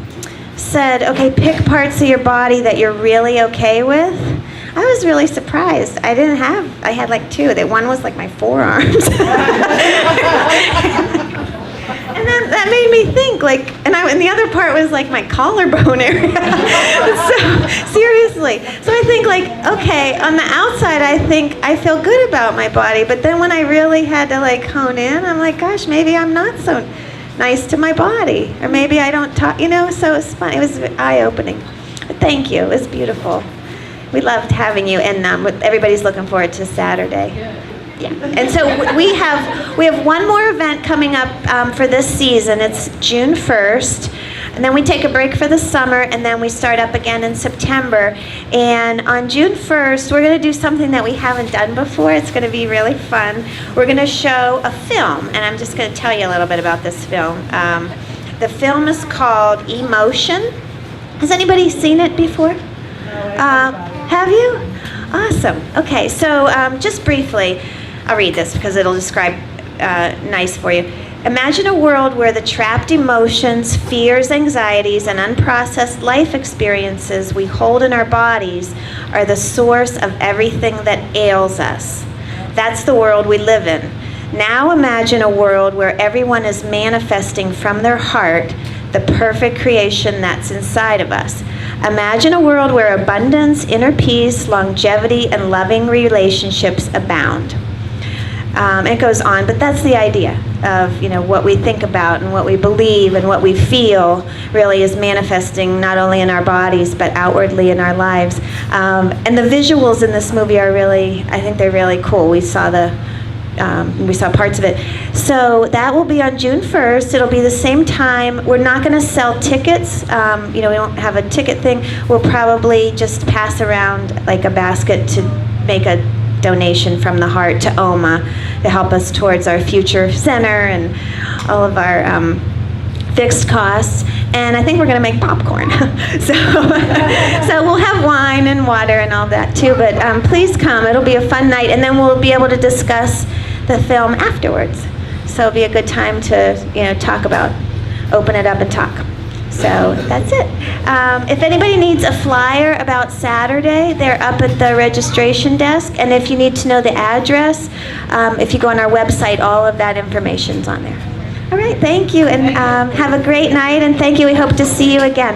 said, okay, pick parts of your body that you're really okay with, I was really surprised. I had like two. One was like my forearms. And then that made me think, like, and the other part was like my collarbone area. So, seriously. So I think, like, okay, on the outside, I think I feel good about my body, but then when I really had to, like, hone in, I'm like, gosh, maybe I'm not so nice to my body, or maybe I don't talk, so it was fun. It was eye-opening. But thank you. It was beautiful. We loved having you, and everybody's looking forward to Saturday. Yeah. And so we have one more event coming up for this season. It's June 1st. And then we take a break for the summer, and then we start up again in September. And on June 1st, we're going to do something that we haven't done before. It's going to be really fun. We're going to show a film, and I'm just going to tell you a little bit about this film. The film is called Emotion. Has anybody seen it before? Have you? Awesome. Okay, so just briefly, I'll read this because it'll describe nice for you. Imagine a world where the trapped emotions, fears, anxieties, and unprocessed life experiences we hold in our bodies are the source of everything that ails us. That's the world we live in. Now imagine a world where everyone is manifesting from their heart the perfect creation that's inside of us. Imagine a world where abundance, inner peace, longevity, and loving relationships abound. It goes on, but that's the idea of what we think about and what we believe and what we feel really is manifesting not only in our bodies but outwardly in our lives. And the visuals in this movie are I think they're really cool. We saw parts of it. So that will be on June 1st. It'll be the same time. We're not going to sell tickets. We don't have a ticket thing. We'll probably just pass around like a basket to make a donation from the heart to OMA to help us towards our future center and all of our fixed costs. And I think we're going to make popcorn. So we'll have wine and water and all that too. But please come. It'll be a fun night. And then we'll be able to discuss the film afterwards. So it'll be a good time to open it up and talk. So that's it. If anybody needs a flyer about Saturday, they're up at the registration desk. And if you need to know the address, if you go on our website, all of that information's on there. All right, thank you, and have a great night, and thank you. We hope to see you again.